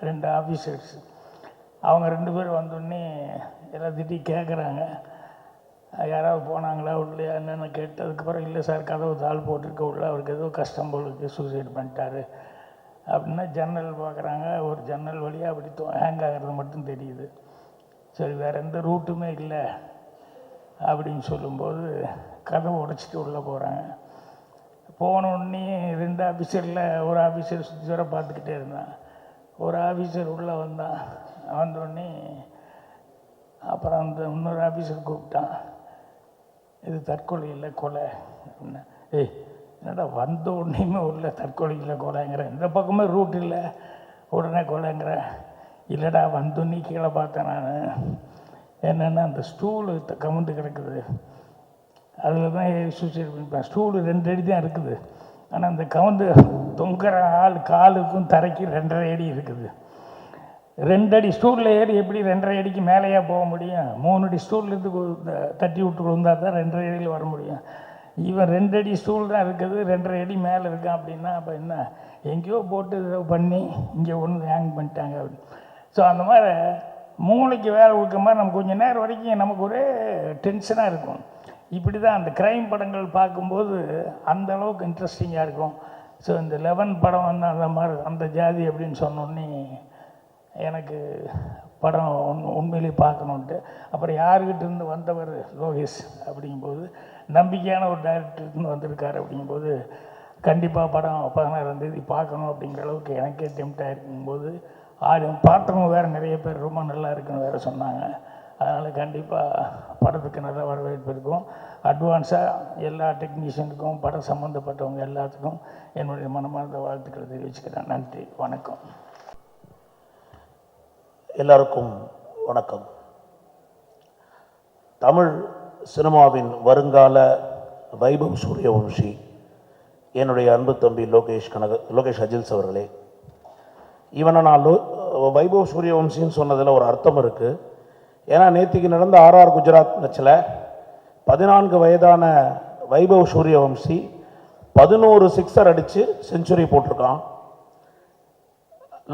2 ஆஃபீஸர்ஸ். அவங்க 2 பேர் வந்தோடனே எல்லாம் திட்டி கேட்குறாங்க, யாராவது போனாங்களா உள்ளே என்னென்னு கேட்டு, அதுக்கப்புறம் இல்லை சார் கதவு தாள் போட்டிருக்க உள்ள அவருக்கு ஏதோ கஷ்டம் போல் இருக்குது, சூசைடு பண்ணிட்டாரு அப்படின்னா ஜன்னல் பார்க்குறாங்க. ஒரு ஜன்னல் வழியாக அப்படி ஹேங் ஆகிறது மட்டும் தெரியுது. சரி, வேறு எந்த ரூட்டுமே இல்லை அப்படின்னு சொல்லும்போது கதவை உடைச்சிட்டு உள்ளே போகிறாங்க. போனோடனே 2 ஆஃபீஸரில் ஒரு ஆஃபீஸர் சுற்றி வர பார்த்துக்கிட்டே இருந்தான். ஒரு ஆஃபீஸர் உள்ளே வந்தோடனே அப்புறம் அந்த இன்னொரு ஆஃபீஸர் கூப்பிட்டான், இது தற்கொலை இல்லை கொலை அப்படின்னா. ஏய் என்னடா வந்த உடனேயுமே உள்ள தற்கொலை இல்லை கொலைங்கிற, இந்த பக்கமே ரூட் இல்லை உடனே கொலைங்கிற. இல்லைடா வந்தோன்னே கீழே பார்த்தேன் நான், என்னென்னா அந்த ஸ்டூலு கமுந்து கிடக்குது, அதில் தான் சூசைட் பண்ணிப்பேன். ஸ்டூலு 2 அடி தான் இருக்குது, ஆனால் அந்த கவுந்து தொங்குற காலுக்கும் தரைக்கு 2.5 அடி இருக்குது. 2 அடி ஸ்டூலில் ஏறி எப்படி 2.5 அடிக்கு மேலேயா போக முடியும்? 3 அடி ஸ்டூல்லேருந்து தட்டி விட்டு விழுந்தால் தான் 2.5 அடியில் வர முடியும். இவன் 2 அடி ஸ்டூல் தான் இருக்குது, 2.5 அடி மேலே இருக்கான் அப்படின்னா அப்போ என்ன, எங்கேயோ போட்டு பண்ணி இங்கே ஒன்று ஹேங் பண்ணிட்டாங்க அப்படின்னு. ஸோ அந்த மாதிரி மூளைக்கு வேலை கொடுக்குற மாதிரி நம்ம கொஞ்சம் நேரம் வரைக்கும் நமக்கு ஒரே டென்ஷனாக இருக்கும். இப்படி தான் அந்த க்ரைம் படங்கள் பார்க்கும்போது அந்த அளவுக்கு இன்ட்ரெஸ்டிங்காக இருக்கும். ஸோ இந்த 11 படம் அந்த மாதிரி அந்த ஜாதி அப்படின்னு சொன்னோன்னே எனக்கு படம் உண்மையிலேயே பார்க்கணுன்ட்டு. அப்புறம் யாருக்கிட்டேருந்து வந்தவர் லோகேஷ் அப்படிங்கும்போது, நம்பிக்கையான ஒரு டைரக்டர்லேருந்து வந்திருக்காரு அப்படிங்கும்போது கண்டிப்பாக படம் 16ஆம் தேதி பார்க்கணும் அப்படிங்கிற அளவுக்கு எனக்கே டெம்ப்ட் ஆகிருக்கும்போது, பார்த்தவங்க வேறு நிறைய பேர் ரொம்ப நல்லா இருக்குன்னு வேறு சொன்னாங்க. அதனால் கண்டிப்பாக படத்துக்கு நல்ல வரவேற்பு இருக்கும். அட்வான்ஸாக எல்லா டெக்னீஷியனுக்கும் படம் சம்மந்தப்பட்டவங்க எல்லாத்துக்கும் என்னுடைய மனமார்ந்த வாழ்த்துக்களை தெரிவிச்சுக்கிறேன். நன்றி, வணக்கம். எல்லாருக்கும் வணக்கம். தமிழ் சினிமாவின் வருங்கால வைபவ் சூரியவம்சி என்னுடைய அன்பு தம்பி லோகேஷ் அஜில்ஸ் அவர்களே, இவனை நான் வைபவ் சூரியவம்சின்னு சொன்னதில் ஒரு அர்த்தம் இருக்குது. ஏன்னா நேற்றுக்கு நடந்த RR குஜராத் மேட்சில் 14 வயதான வைபவ் சூரியவம்சி 11 சிக்ஸர் அடித்து செஞ்சுரி போட்டிருக்கான்.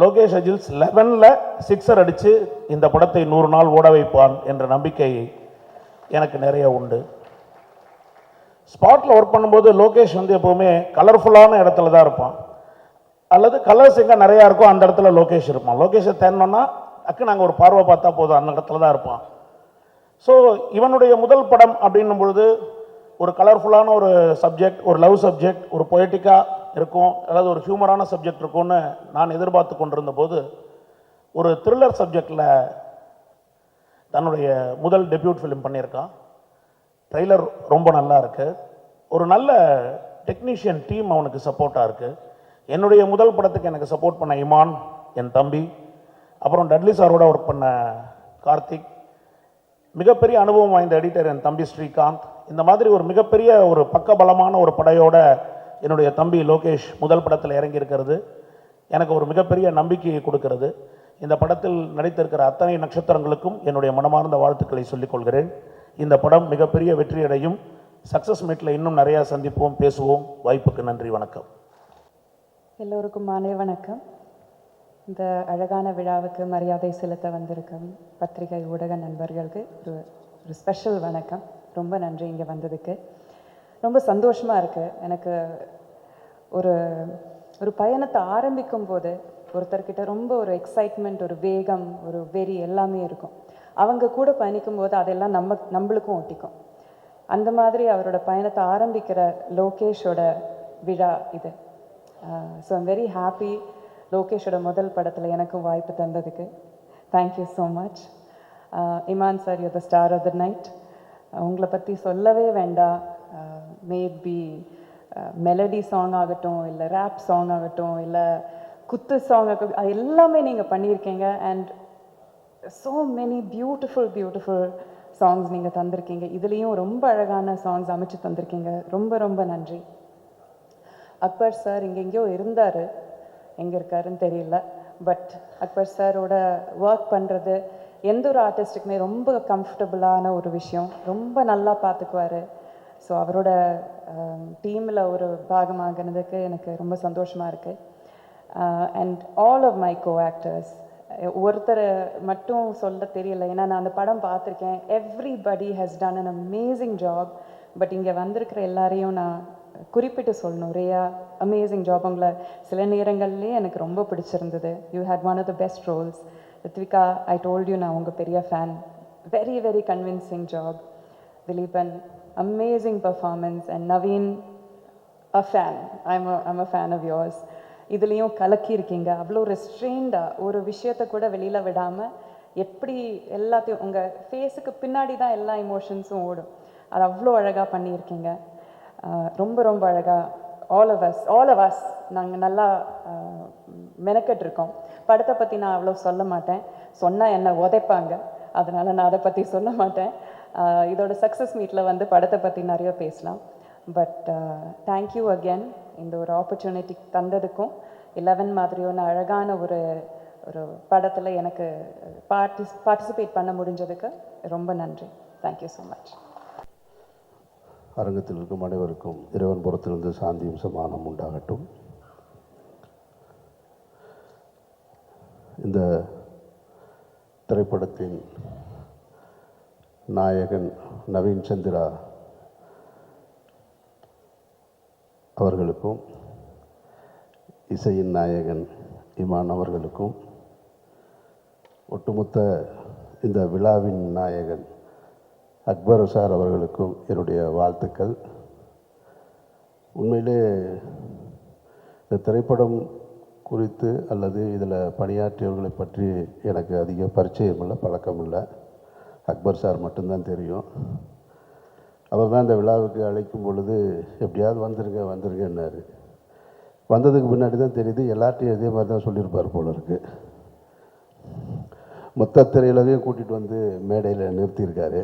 லோகேஷ் அஜில்ஸ் 11ல் சிக்ஸர் அடித்து இந்த படத்தை 100 நாள் ஓட வைப்பான் என்ற நம்பிக்கை எனக்கு நிறைய உண்டு. ஸ்பாட்டில் ஒர்க் பண்ணும்போது லோகேஷ் எப்போவுமே கலர்ஃபுல்லான இடத்துல தான் இருப்பான், அல்லது கலர்ஸ் எங்கே நிறையா இருக்கும் அந்த இடத்துல லோகேஷ் இருப்பான். லோகேஷை தேடணுன்னா டக்கு நாங்கள் ஒரு பார்வை பார்த்தா போதும், அந்த இடத்துல தான் இருப்பான். ஸோ இவனுடைய முதல் படம் அப்படின்னும் பொழுது ஒரு கலர்ஃபுல்லான ஒரு சப்ஜெக்ட், ஒரு லவ் சப்ஜெக்ட், ஒரு பொயட்டிக்காக இருக்கும், அதாவது ஒரு ஹியூமரான சப்ஜெக்ட் இருக்கும்னு நான் எதிர்பார்த்து கொண்டிருந்த போது ஒரு த்ரில்லர் சப்ஜெக்டில் தன்னுடைய முதல் டெபியூட் ஃபிலிம் பண்ணியிருக்கான். ட்ரெய்லர் ரொம்ப நல்லா இருக்குது. ஒரு நல்ல டெக்னீஷியன் டீம் அவனுக்கு சப்போர்ட்டாக இருக்குது. என்னுடைய முதல் படத்துக்கு எனக்கு சப்போர்ட் பண்ண இமான், என் தம்பி, அப்புறம் டட்லி சாரோட ஒர்க் பண்ண கார்த்திக், மிகப்பெரிய அனுபவம் வாய்ந்த எடிட்டர் என் தம்பி ஸ்ரீகாந்த். இந்த மாதிரி ஒரு மிகப்பெரிய ஒரு பக்கபலமான ஒரு படையோட என்னுடைய தம்பி லோகேஷ் முதல் படத்தில் இறங்கியிருக்கிறது எனக்கு ஒரு மிகப்பெரிய நம்பிக்கையை கொடுக்கிறது. இந்த படத்தில் நடித்திருக்கிற அத்தனை நட்சத்திரங்களுக்கும் என்னுடைய மனமார்ந்த வாழ்த்துக்களை சொல்லிக் கொள்கிறேன். இந்த படம் மிகப்பெரிய வெற்றியடையும். சக்ஸஸ் மீட்டில் இன்னும் நிறையா சந்திப்போம், பேசுவோம். வாய்ப்புக்கு நன்றி, வணக்கம். எல்லோருக்கும் மாலை வணக்கம். இந்த அழகான விழாவுக்கு மரியாதை செலுத்த வந்திருக்கும் பத்திரிகை ஊடக நண்பர்களுக்கு ஒரு ஸ்பெஷல் வணக்கம். ரொம்ப நன்றி இங்கே வந்ததுக்கு. ரொம்ப சந்தோஷமாக இருக்குது. எனக்கு ஒரு பயணத்தை ஆரம்பிக்கும் போது ஒருத்தர்கிட்ட ரொம்ப ஒரு எக்ஸைட்மெண்ட், ஒரு வேகம், ஒரு வெறி எல்லாமே இருக்கும். அவங்க கூட பயணிக்கும் போது அதெல்லாம் நம்மளுக்கும் ஒட்டிக்கும். அந்த மாதிரி அவரோட பயணத்தை ஆரம்பிக்கிற லோகேஷோட விழா இது. So I'm very happy. லோகேஷோட முதல் படத்தில் எனக்கும் வாய்ப்பு தந்ததுக்கு thank you so much. Imman sir, you the star of the night. உங்களை பற்றி சொல்லவே வேண்டாம். மேபி மெலடி சாங் ஆகட்டும், இல்லை ரேப் சாங் ஆகட்டும், இல்லை குத்து சாங் ஆகட்டும், அது எல்லாமே நீங்கள் பண்ணியிருக்கீங்க. And so many beautiful songs நீங்கள் தந்திருக்கீங்க. இதுலேயும் ரொம்ப அழகான சாங்ஸ் அமைச்சு தந்திருக்கீங்க. ரொம்ப ரொம்ப நன்றி. அக்பர் சார் இங்கே எங்கேயோ இருந்தார், எங்கே இருக்காருன்னு தெரியல. பட் அக்பர் சாரோட ஒர்க் பண்ணுறது எந்த ஒரு ஆர்டிஸ்ட்டுக்குமே ரொம்ப கம்ஃபர்டபுளான ஒரு விஷயம். ரொம்ப நல்லா பார்த்துக்குவார். ஸோ அவரோட டீமில் ஒரு பாகமாகினதுக்கு எனக்கு ரொம்ப சந்தோஷமாக இருக்குது. And all of my co actors, ஒருத்தர் மட்டும் சொல்ல தெரியல, ஏன்னா நான் அந்த படம் பார்த்துருக்கேன். Everybody has done an amazing job. But இங்கே வந்திருக்கிற எல்லாரையும் நான் குறிப்பிட்டு சொல்லணும். Riya, amazing job. உங்களை சில நேரங்கள்லேயே எனக்கு ரொம்ப பிடிச்சிருந்தது. You had one of the best roles. Rithvika, I told you, நான் உங்கள் பெரிய fan. Very very convincing job. Dileepan, amazing performance. And Naveen, a fan. I'm a fan of yours. இதுலேயும் கலக்கி இருக்கீங்க. அவ்வளோ ரெஸ்ட்ரெயின்டாக ஒரு விஷயத்தை கூட வெளியில் விடாமல் எப்படி எல்லாத்தையும் உங்கள் ஃபேஸுக்கு பின்னாடி தான் எல்லா இமோஷன்ஸும் ஓடும். அது அவ்வளோ அழகாக பண்ணியிருக்கீங்க. ரொம்ப ரொம்ப அழகாக ஆல் ஆஃப் அஸ் நாங்கள் நல்லா மெனக்கெட்டிருக்கோம். படத்தை பற்றி நான் அவ்வளோ சொல்ல மாட்டேன். சொன்னால் என்னை உதைப்பாங்க. அதனால் நான் அதை பற்றி சொல்ல மாட்டேன். இதோட சக்ஸஸ் மீட்டில் வந்து படத்தை பற்றி நிறைய பேசலாம். பட் தேங்க்யூ அகேன் இந்த ஒரு ஆப்பர்ச்சுனிட்டி தந்ததுக்கும் 11 மாதிரியான அழகான ஒரு படத்தில் எனக்கு பார்ட்டிசிபேட் பண்ண முடிஞ்சதுக்கு ரொம்ப நன்றி. Thank you so much. அரங்கத்தில் இருக்கும் அனைவருக்கும் இறைவன் புறத்திலிருந்து சாந்தியும் சமாதானம் உண்டாகட்டும். இந்த திரைப்படத்தின் நாயகன் நவீன் சந்திரா அவர்களுக்கும், இசையின் நாயகன் இமான் அவர்களுக்கும், ஒட்டுமொத்த இந்த விழாவின் நாயகன் அக்பர் சார் அவர்களுக்கும் என்னுடைய வாழ்த்துக்கள். உண்மையிலே இந்த திரைப்படம் குறித்து அல்லது இதில் பணியாற்றியவர்களை பற்றி எனக்கு அதிக பரிச்சயம் இல்லை, பழக்கம் இல்லை. அக்பர் சார் மட்டும்தான் தெரியும். அவர் தான் இந்த விழாவுக்கு அழைக்கும் பொழுது எப்படியாவது வந்துருங்கன்னாரு. வந்ததுக்கு முன்னாடி தான் தெரியுது எல்லார்ட்டையும் இதே மாதிரி தான் சொல்லியிருப்பார் போல இருக்கு. மொத்த திரையுலகையும் கூட்டிகிட்டு வந்து மேடையில் நிறுத்தியிருக்காரு.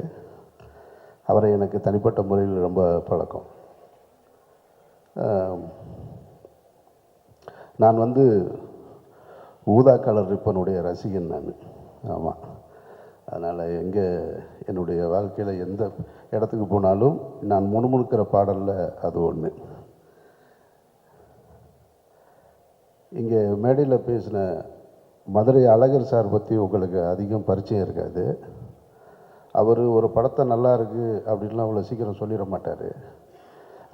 அவரை எனக்கு தனிப்பட்ட முறையில் ரொம்ப பழக்கம். நான் வந்து ஊதா கலர் ரிப்பனுடைய ரசிகன் நான். ஆமாம், அதனால் என்னுடைய வாழ்க்கையில் எந்த இடத்துக்கு போனாலும் நான் முணுமுணுக்கிற பாடலில் அது ஒன்று. இங்கே மேடையில் பேசின மதுரை அழகர் சார் பற்றி உங்களுக்கு அதிகம் பரிச்சயம் இருக்காது. அவர் ஒரு படத்தை நல்லா இருக்குது அப்படின்லாம் அவ்வளோ சீக்கிரம் சொல்லிட மாட்டார்.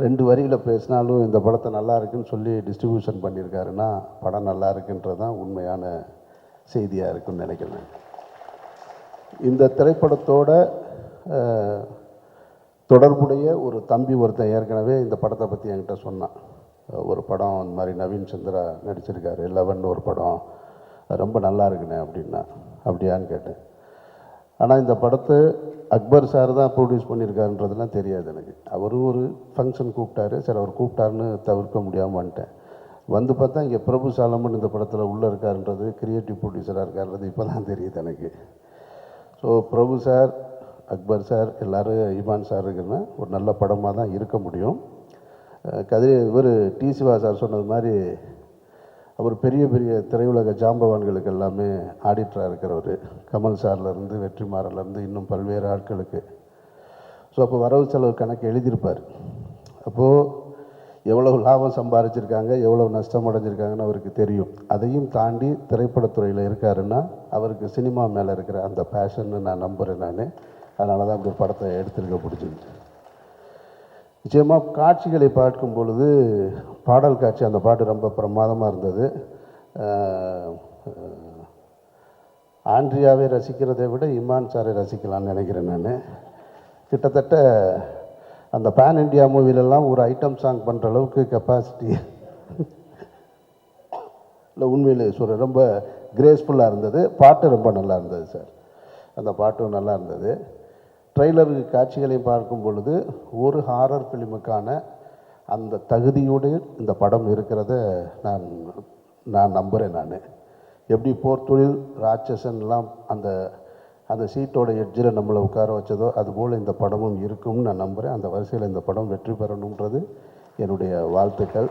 2 வரியில் பேசினாலும் இந்த படத்தை நல்லா இருக்குன்னு சொல்லி டிஸ்ட்ரிபியூஷன் பண்ணியிருக்காருன்னா படம் நல்லா இருக்குன்றது தான் உண்மையான செய்தியாக இருக்குன்னு நினைக்கிறேன். இந்த திரைப்படத்தோட தொடர்புடைய ஒரு தம்பி ஒருத்தன் ஏற்கனவே இந்த படத்தை பற்றி என்கிட்ட சொன்னான். ஒரு படம் இந்த மாதிரி நவீன் சந்திரா நடிச்சிருக்காரு, 11 ஒரு படம், அது ரொம்ப நல்லா இருக்குண்ணே அப்படின்னா. அப்படியான்னு கேட்டேன். ஆனால் இந்த படத்தை அக்பர் சார் தான் ப்ரொடியூஸ் பண்ணியிருக்காருன்றதுலாம் தெரியாது எனக்கு. அவரும் ஒரு ஃபங்க்ஷன் கூப்பிட்டாரு, சரி அவர் கூப்பிட்டாருன்னு தவிர்க்க முடியாமல் வந்துட்டேன். வந்து பார்த்தா இங்கே பிரபு சாலமன் இந்த படத்தில் உள்ளே இருக்காருன்றது, கிரியேட்டிவ் ப்ரொடியூசராக இருக்காருன்றது இப்போ தான் தெரியுது எனக்கு. ஸோ பிரபு சார், அக்பர் சார், எல்லோரும் இமான் சார் இருக்குன்னா ஒரு நல்ல படமாக தான் இருக்க முடியும். இவர் டி சிவா சார் சொன்னது மாதிரி அவர் பெரிய பெரிய திரையுலக ஜாம்பவான்களுக்கு எல்லாமே ஆடிட்டராக இருக்கிறவர். கமல் சார்லேருந்து வெற்றிமாறலேருந்து இன்னும் பல்வேறு ஆட்களுக்கு. ஸோ அப்போ வரவு செலவு கணக்கு எழுதியிருப்பார். அப்போது எவ்வளவு லாபம் சம்பாதிச்சிருக்காங்க, எவ்வளோ நஷ்டம் அடைஞ்சிருக்காங்கன்னு அவருக்கு தெரியும். அதையும் தாண்டி திரைப்படத்துறையில் இருக்காருன்னா அவருக்கு சினிமா மேலே இருக்கிற அந்த பேஷன்னு நான் நம்புகிறேன். அதனால தான் அப்படி படத்தை எடுத்துருக்க பிடிச்சிருக்கு. நிச்சயமாக காட்சிகளை பார்க்கும் பொழுது பாடல் காட்சி, அந்த பாட்டு ரொம்ப பிரமாதமாக இருந்தது. ஆண்ட்ரியாவை ரசிக்கிறதை விட இமான் சாரை ரசிக்கலான்னு நினைக்கிறேன் நான். கிட்டத்தட்ட அந்த பேன் இண்டியா மூவிலெல்லாம் ஒரு ஐட்டம் சாங் பண்ணுற அளவுக்கு கெப்பாசிட்டி இல்லை, உண்மையிலே சொல்கிறேன். ரொம்ப கிரேஸ்ஃபுல்லாக இருந்தது. பாட்டு ரொம்ப நல்லா இருந்தது சார். அந்த பாட்டும் நல்லா இருந்தது. ட்ரெய்லர் காட்சிகளையும் பார்க்கும் பொழுது ஒரு ஹாரர் ஃபிலிமுக்கான அந்த தகுதியோடு இந்த படம் இருக்கிறத நான் நம்புகிறேன். நான் எப்படி போர் தொழில் ராட்சசன்லாம் அந்த அந்த சீட்டோட எட்ஜில் நம்மளை உட்கார வச்சதோ அதுபோல் இந்த படமும் இருக்கும்னு நான் நம்புகிறேன். அந்த வரிசையில் இந்த படம் வெற்றி பெறணுன்றது என்னுடைய வாழ்த்துக்கள்.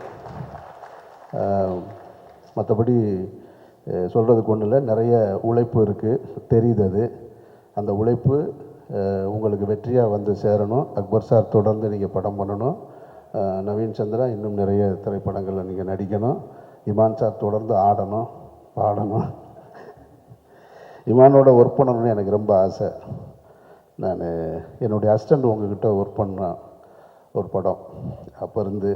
மற்றபடி சொல்கிறதுக்கு ஒன்றும் இல்லை, நிறைய உழைப்பு இருக்குது தெரியுது. அது அந்த உழைப்பு உங்களுக்கு வெற்றியாக வந்து சேரணும். அக்பர் சார் தொடர்ந்து நீங்கள் படம் பண்ணணும். நவீன் சந்திரா இன்னும் நிறைய திரைப்படங்களில் நீங்கள் நடிக்கணும். இமான் சார் தொடர்ந்து ஆடணும், பாடணும். இமானோட ஒர்க் பண்ணணும்னு எனக்கு ரொம்ப ஆசை. நான் என்னுடைய அசிஸ்டண்ட் உங்ககிட்ட ஒர்க் பண்ணேன் ஒரு படம். அப்போ இருந்து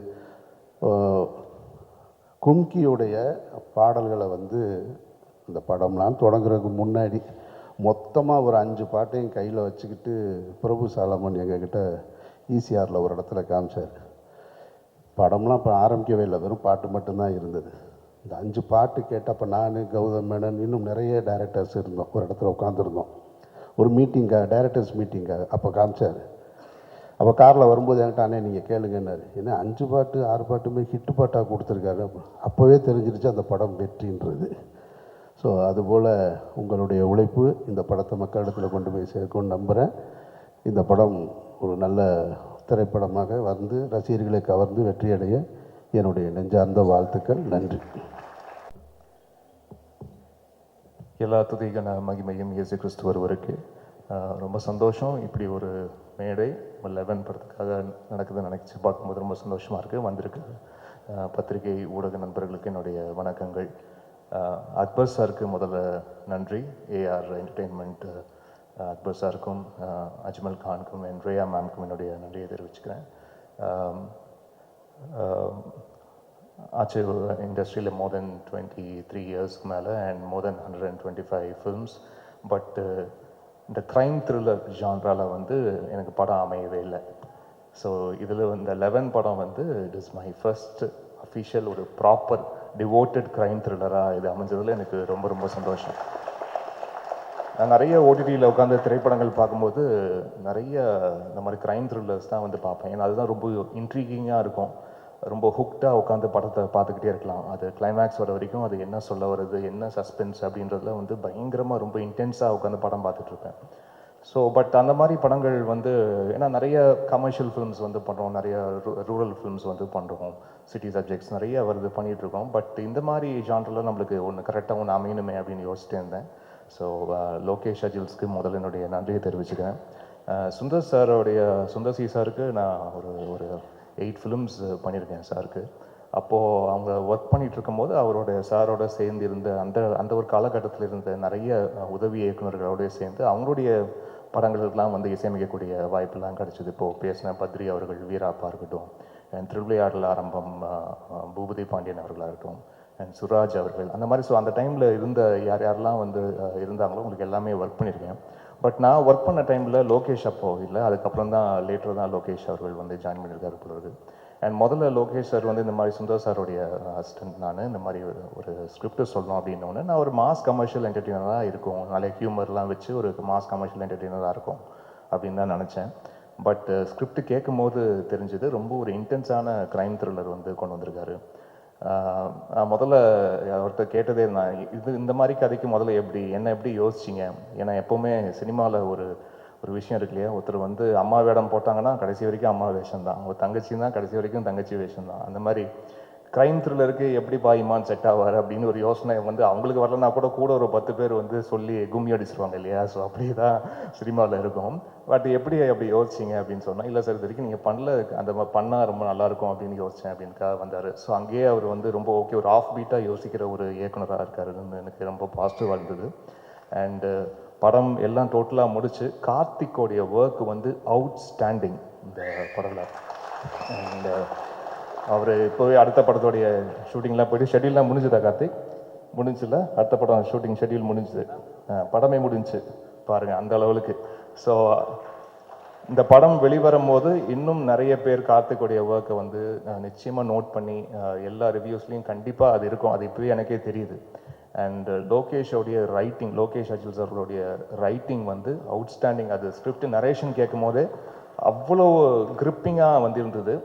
கும்கியோடைய பாடல்களை வந்து இந்த படம்லாம் தொடங்குறதுக்கு முன்னாடி மொத்தமாக ஒரு 5 பாட்டையும் கையில் வச்சுக்கிட்டு பிரபு சாலமன் எங்ககிட்ட ஈசிஆரில் ஒரு இடத்துல காமிச்சார். படம்லாம் இப்போ ஆரம்பிக்கவே இல்லை, வெறும் பாட்டு மட்டும்தான் இருந்தது. இந்த 5 பாட்டு கேட்டப்போ நான், கௌதம் மேனன், இன்னும் நிறைய டைரக்டர்ஸ் இருந்தோம், ஒரு இடத்துல உட்காந்துருந்தோம். ஒரு மீட்டிங்காக, டைரக்டர்ஸ் மீட்டிங்காக அப்போ காமிச்சார். அப்போ காரில் வரும்போது என்கிட்ட அண்ணே நீங்கள் கேளுங்கன்னாரு. ஏன்னா 5 பாட்டு 6 பாட்டுமே ஹிட்டு பாட்டாக கொடுத்துருக்காரு. அப்போவே தெரிஞ்சிருச்சு அந்த படம் வெற்றின்றது. ஸோ அதுபோல் உங்களுடைய உழைப்பு இந்த படத்தை மக்களிடத்தில் கொண்டு போய் சேர்க்கும்னு நம்புகிறேன். இந்த படம் ஒரு நல்ல திரைப்படமாக வந்து ரசிகர்களை கவர்ந்து வெற்றியடைய என்னுடைய நெஞ்சார்ந்த வாழ்த்துக்கள். நன்றி. எல்லா துதிக்கான மகிமையும் இயேசு கிறிஸ்து ஒருவருக்கு. ரொம்ப சந்தோஷம். இப்படி ஒரு மேடை 11 படத்துக்காக நடக்குதுன்னு நினச்சி பார்க்கும்போது ரொம்ப சந்தோஷமாக இருக்குது. வந்திருக்கு பத்திரிகை ஊடக நண்பர்களுக்கு என்னுடைய வணக்கங்கள். அக்பர் சாருக்கு முதல்ல நன்றி. ஏஆர் என்டர்டெயின்மெண்ட் அக்பர் சாருக்கும் அஜ்மல் கானுக்கும் ரேயா மேம்க்கும் என்னுடைய நன்றியை தெரிவிச்சுக்கிறேன். ஆச்சு இண்டஸ்ட்ரியில் மோர் தென் 23 இயர்ஸ்க்கு மேலே and more then 125 films. But இந்த க்ரைம் த்ரில்லர் ஜான்ராவில் வந்து எனக்கு படம் அமையவே இல்லை. ஸோ இதில் இந்த 11 படம் வந்து it is my first official ஒரு ப்ராப்பர் டிவோட்டட் க்ரைம் த்ரில்லராக இது அமைஞ்சதில் எனக்கு ரொம்ப ரொம்ப சந்தோஷம். நான் நிறைய ஓடிடியில் உட்காந்து திரைப்படங்கள் பார்க்கும்போது நிறைய இந்த மாதிரி க்ரைம் த்ரில்லர்ஸ் தான் வந்து பார்ப்பேன். ஏன்னா அதுதான் ரொம்ப இன்ட்ரீகிங்காக இருக்கும். ரொம்ப ஹுக்டாக உட்காந்து படத்தை பார்த்துக்கிட்டே இருக்கலாம். அது கிளைமேக்ஸ் வர வரைக்கும் அது என்ன சொல்ல வருது, என்ன சஸ்பென்ஸ் அப்படின்றதுல வந்து பயங்கரமாக ரொம்ப இன்டென்ஸாக உட்காந்து படம் பார்த்துட்ருப்பேன். ஸோ பட் அந்த மாதிரி படங்கள் வந்து ஏன்னா நிறைய கமர்ஷியல் ஃபிலிம்ஸ் வந்து பண்ணுறோம், நிறைய ரூரல் ஃபிலிம்ஸ் வந்து பண்ணுறோம், சிட்டி சப்ஜெக்ட்ஸ் நிறைய வருது பண்ணிகிட்ருக்கோம். பட் இந்த மாதிரி ஜான்ரில் நம்மளுக்கு ஒன்று கரெக்டாக ஒன்று அமையணுமே அப்படின்னு யோசிச்சுட்டு இருந்தேன். ஸோ லோகேஷ் அஜில்ஸ்க்கு முதல்ல என்னுடைய நன்றியை தெரிவிச்சுக்கிறேன். சுந்தர் சி சாருக்கு நான் ஒரு 8 ஃபிலிம்ஸ் பண்ணியிருக்கேன் சாருக்கு. அப்போது அவங்க ஒர்க் பண்ணிகிட்டு இருக்கும்போது அவரோட சாரோட சேர்ந்து இருந்த அந்த ஒரு காலகட்டத்தில் இருந்த நிறைய உதவி இயக்குநர்களோடய சேர்ந்து அவங்களுடைய படங்களுக்கெல்லாம் வந்து இசையமைக்கக்கூடிய வாய்ப்பெல்லாம் கிடச்சிது. இப்போது பேசின பத்ரி அவர்கள், வீராப்பா இருக்கட்டும், அண்ட் திருவிளையாடல் ஆரம்பம் பூபதி பாண்டியன் அவர்களாகட்டும், அண்ட் சுராஜ் அவர்கள், அந்த மாதிரி. ஸோ அந்த டைமில் இருந்த யாரெல்லாம் வந்து இருந்தாங்களோ உங்களுக்கு எல்லாமே ஒர்க் பண்ணியிருக்கேன். பட் நான் ஒர்க் பண்ண டைமில் லோகேஷ் அப்போ இல்லை, அதுக்கப்புறம் தான் லேட்டர் தான் லோகேஷ் அவர்கள் வந்து ஜாயின் பண்ணியிருக்காரு போல இருக்கு. அண்ட் முதல்ல லோகேஷ் சார் வந்து இந்த மாதிரி சுந்தர் சாருடைய அசிஸ்டன்ட், நான் இந்த மாதிரி ஒரு ஸ்கிரிப்ட் சொல்லணும் அப்படின்னோடனே நான் ஒரு மாஸ் கமர்ஷியல் என்டர்டெய்னராக இருக்கும், நிறைய ஹியூமர்லாம் வச்சு ஒரு மாஸ் கமர்ஷியல் என்டர்டெய்னராக இருக்கும் அப்படின்னு தான் நினச்சேன். பட் ஸ்கிரிப்ட் கேட்கும் போது தெரிஞ்சது ரொம்ப ஒரு இன்டென்ஸான க்ரைம் த்ரில்லர் வந்து கொண்டு வந்திருக்காரு. முதல்ல அவர்கிட்ட கேட்டதே நான் இந்த மாதிரி கதைக்கு முதல்ல என்ன எப்படி யோசிச்சிங்க? ஏன்னா எப்போவுமே சினிமாவில் ஒரு விஷயம் இருக்கு இல்லையா, ஒருத்தர் வந்து அம்மா வேடம் போட்டாங்கன்னா கடைசி வரைக்கும் அம்மா வேஷம் தான், ஒரு தங்கச்சி தான் கடைசி வரைக்கும் தங்கச்சி வேஷம் தான். அந்த மாதிரி க்ரைம் த்ரில்லருக்கு எப்படி இமான் செட் ஆவார் அப்படின்னு ஒரு யோசனை வந்து அவங்களுக்கு வரலன்னா கூட ஒரு 10 பேர் வந்து சொல்லி கும்மி அடிச்சிருவாங்க இல்லையா. ஸோ அப்படி தான் சினிமாவில் இருக்கும். பட் எப்படி அப்படி யோசிச்சிங்க அப்படின்னு சொன்னால், இல்லை சார் இது வரைக்கும் நீங்கள் பண்ணல, அந்த மாதிரி பண்ணால் ரொம்ப நல்லாயிருக்கும் அப்படின்னு யோசித்தேன் அப்படின்னுக்காக வந்தார். ஸோ அங்கேயே அவர் வந்து ரொம்ப ஓகே, ஒரு ஆஃப் பீட்டாக யோசிக்கிற ஒரு இயக்குனராக இருக்காருன்னு எனக்கு ரொம்ப பாசிட்டிவாக இருந்தது. அண்டு படம் எல்லாம் டோட்டலாக முடிச்சு கார்த்திக்கோடைய ஒர்க் வந்து அவுட்ஸ்டாண்டிங் இந்த படத்தில். அண்ட் அவர் இப்போவே அடுத்த படத்தோடைய ஷூட்டிங்லாம் போய்ட்டு ஷெட்யூல்லாம் முடிஞ்சுதா கார்த்திக்? முடிஞ்சில்ல? அடுத்த படம் ஷூட்டிங் ஷெட்யூல் முடிஞ்சுது, படமே முடிஞ்சு பாருங்கள் அந்த அளவுக்கு. ஸோ இந்த படம் வெளிவரும் போது இன்னும் நிறைய பேர் கார்த்திக்குடைய ஒர்க்கை வந்து நிச்சயமாக நோட் பண்ணி எல்லா ரிவ்யூஸ்லேயும் கண்டிப்பாக அது இருக்கும், அது இப்போவே எனக்கே தெரியுது. அண்ட் லோகேஷோடைய ரைட்டிங், லோகேஷ் அஜில் சார்களுடைய ரைட்டிங் வந்து அவுட்ஸ்டாண்டிங். அது ஸ்கிரிப்ட் நரேஷன் கேட்கும் போதே அவ்வளோ கிரிப்பிங்காக வந்து இருந்தது.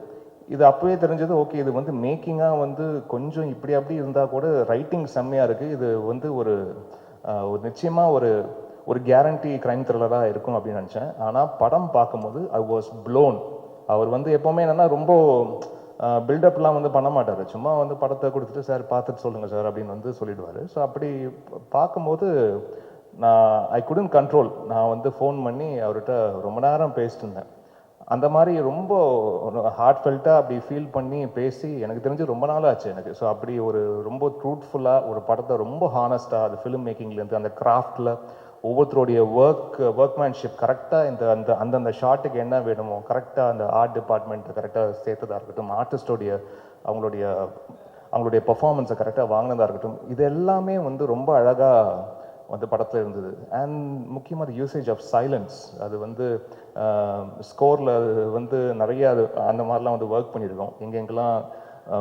இது அப்போவே தெரிஞ்சது, ஓகே இது வந்து மேக்கிங்காக வந்து கொஞ்சம் இப்படி அப்படி இருந்தால் கூட ரைட்டிங் செம்மையாக இருக்குது, இது வந்து ஒரு நிச்சயமாக ஒரு கேரண்டி க்ரைம் த்ரில்லராக இருக்கும் அப்படின்னு நினச்சேன். ஆனால் படம் பார்க்கும்போது ஐ வாஸ் ப்ளோன். அவர் வந்து எப்போவுமே என்னென்னா ரொம்ப பில்டப்லாம் வந்து பண்ண மாட்டார், சும்மா வந்து படத்தை கொடுத்துட்டு சார் பார்த்துட்டு சொல்லுங்கள் சார் அப்படின்னு வந்து சொல்லிடுவார். ஸோ அப்படி பார்க்கும்போது ஐ குடன்ட் கண்ட்ரோல். நான் வந்து ஃபோன் பண்ணி அவர்கிட்ட ரொம்ப நேரம் பேசிட்டு இருந்தேன். அந்த மாதிரி ரொம்ப ஹார்ட் ஃபெல்ட்டாக அப்படி ஃபீல் பண்ணி பேசி எனக்கு தெரிஞ்சு ரொம்ப நாள் ஆச்சு எனக்கு. ஸோ அப்படி ஒரு ரொம்ப ட்ரூத்ஃபுல்லாக ஒரு படத்தை ரொம்ப ஹானஸ்ட்டாக அது ஃபிலிம் மேக்கிங்லேருந்து அந்த கிராஃப்டில் ஒவ்வொருத்தருடைய ஒர்க்மேன்ஷிப் கரெக்டாக அந்தந்த ஷாட்டுக்கு என்ன வேணுமோ கரெக்டாக அந்த ஆர்ட் டிபார்ட்மெண்ட்டு கரெக்டாக சேர்த்ததாக இருக்கட்டும், ஆர்டிஸ்டோடைய அவங்களுடைய பர்ஃபார்மன்ஸை கரெக்டாக வாங்கினதாக இருக்கட்டும், இது எல்லாமே வந்து ரொம்ப அழகாக வந்து படத்தில் இருந்தது. அண்ட் முக்கியமாக அது யூசேஜ் ஆஃப் சைலன்ஸ், அது வந்து ஸ்கோரில் வந்து நிறைய அது அந்த மாதிரிலாம் வந்து ஒர்க் பண்ணியிருக்கோம். எங்கெங்கெல்லாம்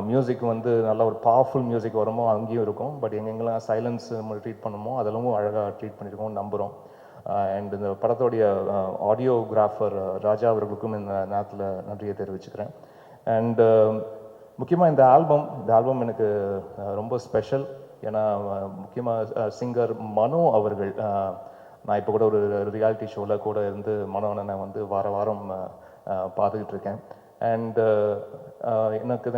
மியூசிக் வந்து நல்லா ஒரு பவர்ஃபுல் மியூசிக் வருமோ அங்கேயும் இருக்கும், பட் எங்கெங்கெல்லாம் சைலன்ஸ் ட்ரீட் பண்ணுமோ அதெல்லாம் அழகாக ட்ரீட் பண்ணியிருக்கோம் நம்புகிறோம். அண்ட் இந்த படத்தோடைய ஆடியோகிராஃபர் ராஜா அவர்களுக்கும் இந்த நேரத்தில் நன்றியை தெரிவிச்சுக்கிறேன். அண்டு முக்கியமாக இந்த ஆல்பம் எனக்கு ரொம்ப ஸ்பெஷல். ஏன்னா முக்கியமாக சிங்கர் மனோ அவர்கள், நான் இப்போ கூட ஒரு ரியாலிட்டி ஷோவில் கூட இருந்து மனோனை வந்து வாரம் பார்த்துக்கிட்டு இருக்கேன். அண்டு எனக்கு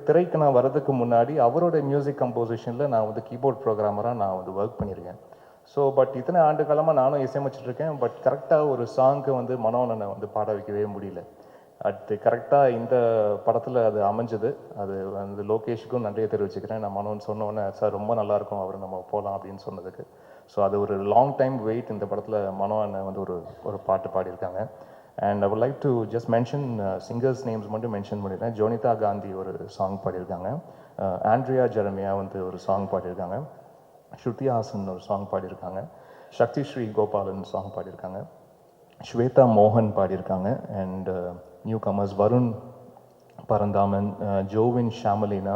திரைக்கு நான் வர்றதுக்கு முன்னாடி அவரோட மியூசிக் கம்போசிஷனில் நான் வந்து கீபோர்ட் ப்ரோக்ராமராக நான் வந்து ஒர்க் பண்ணியிருக்கேன். ஸோ பட் இத்தனை ஆண்டு காலமாக நானும் இசையமைச்சிட்ருக்கேன், பட் கரெக்டாக ஒரு சாங்க்கு வந்து மனோனை வந்து பாட வைக்கவே முடியல. அது கரெக்டாக இந்த படத்தில் அது அமைஞ்சது. அது வந்து லோகேஷுக்கும் நன்றியை தெரிவிச்சுக்கிறேன். நான் மனோன்னு சொன்னோன்னே சார் ரொம்ப நல்லாயிருக்கும் அவர் நம்ம போகலாம் அப்படின்னு சொன்னதுக்கு. ஸோ அது ஒரு லாங் டைம் வெயிட். இந்த படத்தில் மனோ அண்ணன் வந்து ஒரு பாட்டு பாடியிருக்காங்க. And I would like to just mention singers names மட்டும் மென்ஷன் பண்ணியிருக்கேன். ஜோனிதா காந்தி ஒரு சாங் பாடியிருக்காங்க, ஆண்ட்ரியா ஜெரமியா வந்து ஒரு சாங் பாடியிருக்காங்க, ஸ்ருதி ஹாசன் ஒரு சாங் பாடியிருக்காங்க, சக்தி ஸ்ரீ கோபாலன் சாங் பாடியிருக்காங்க, ஸ்வேதா மோகன் பாடியிருக்காங்க. And newcomers Varun Paranthaman, Jovin Shamalina,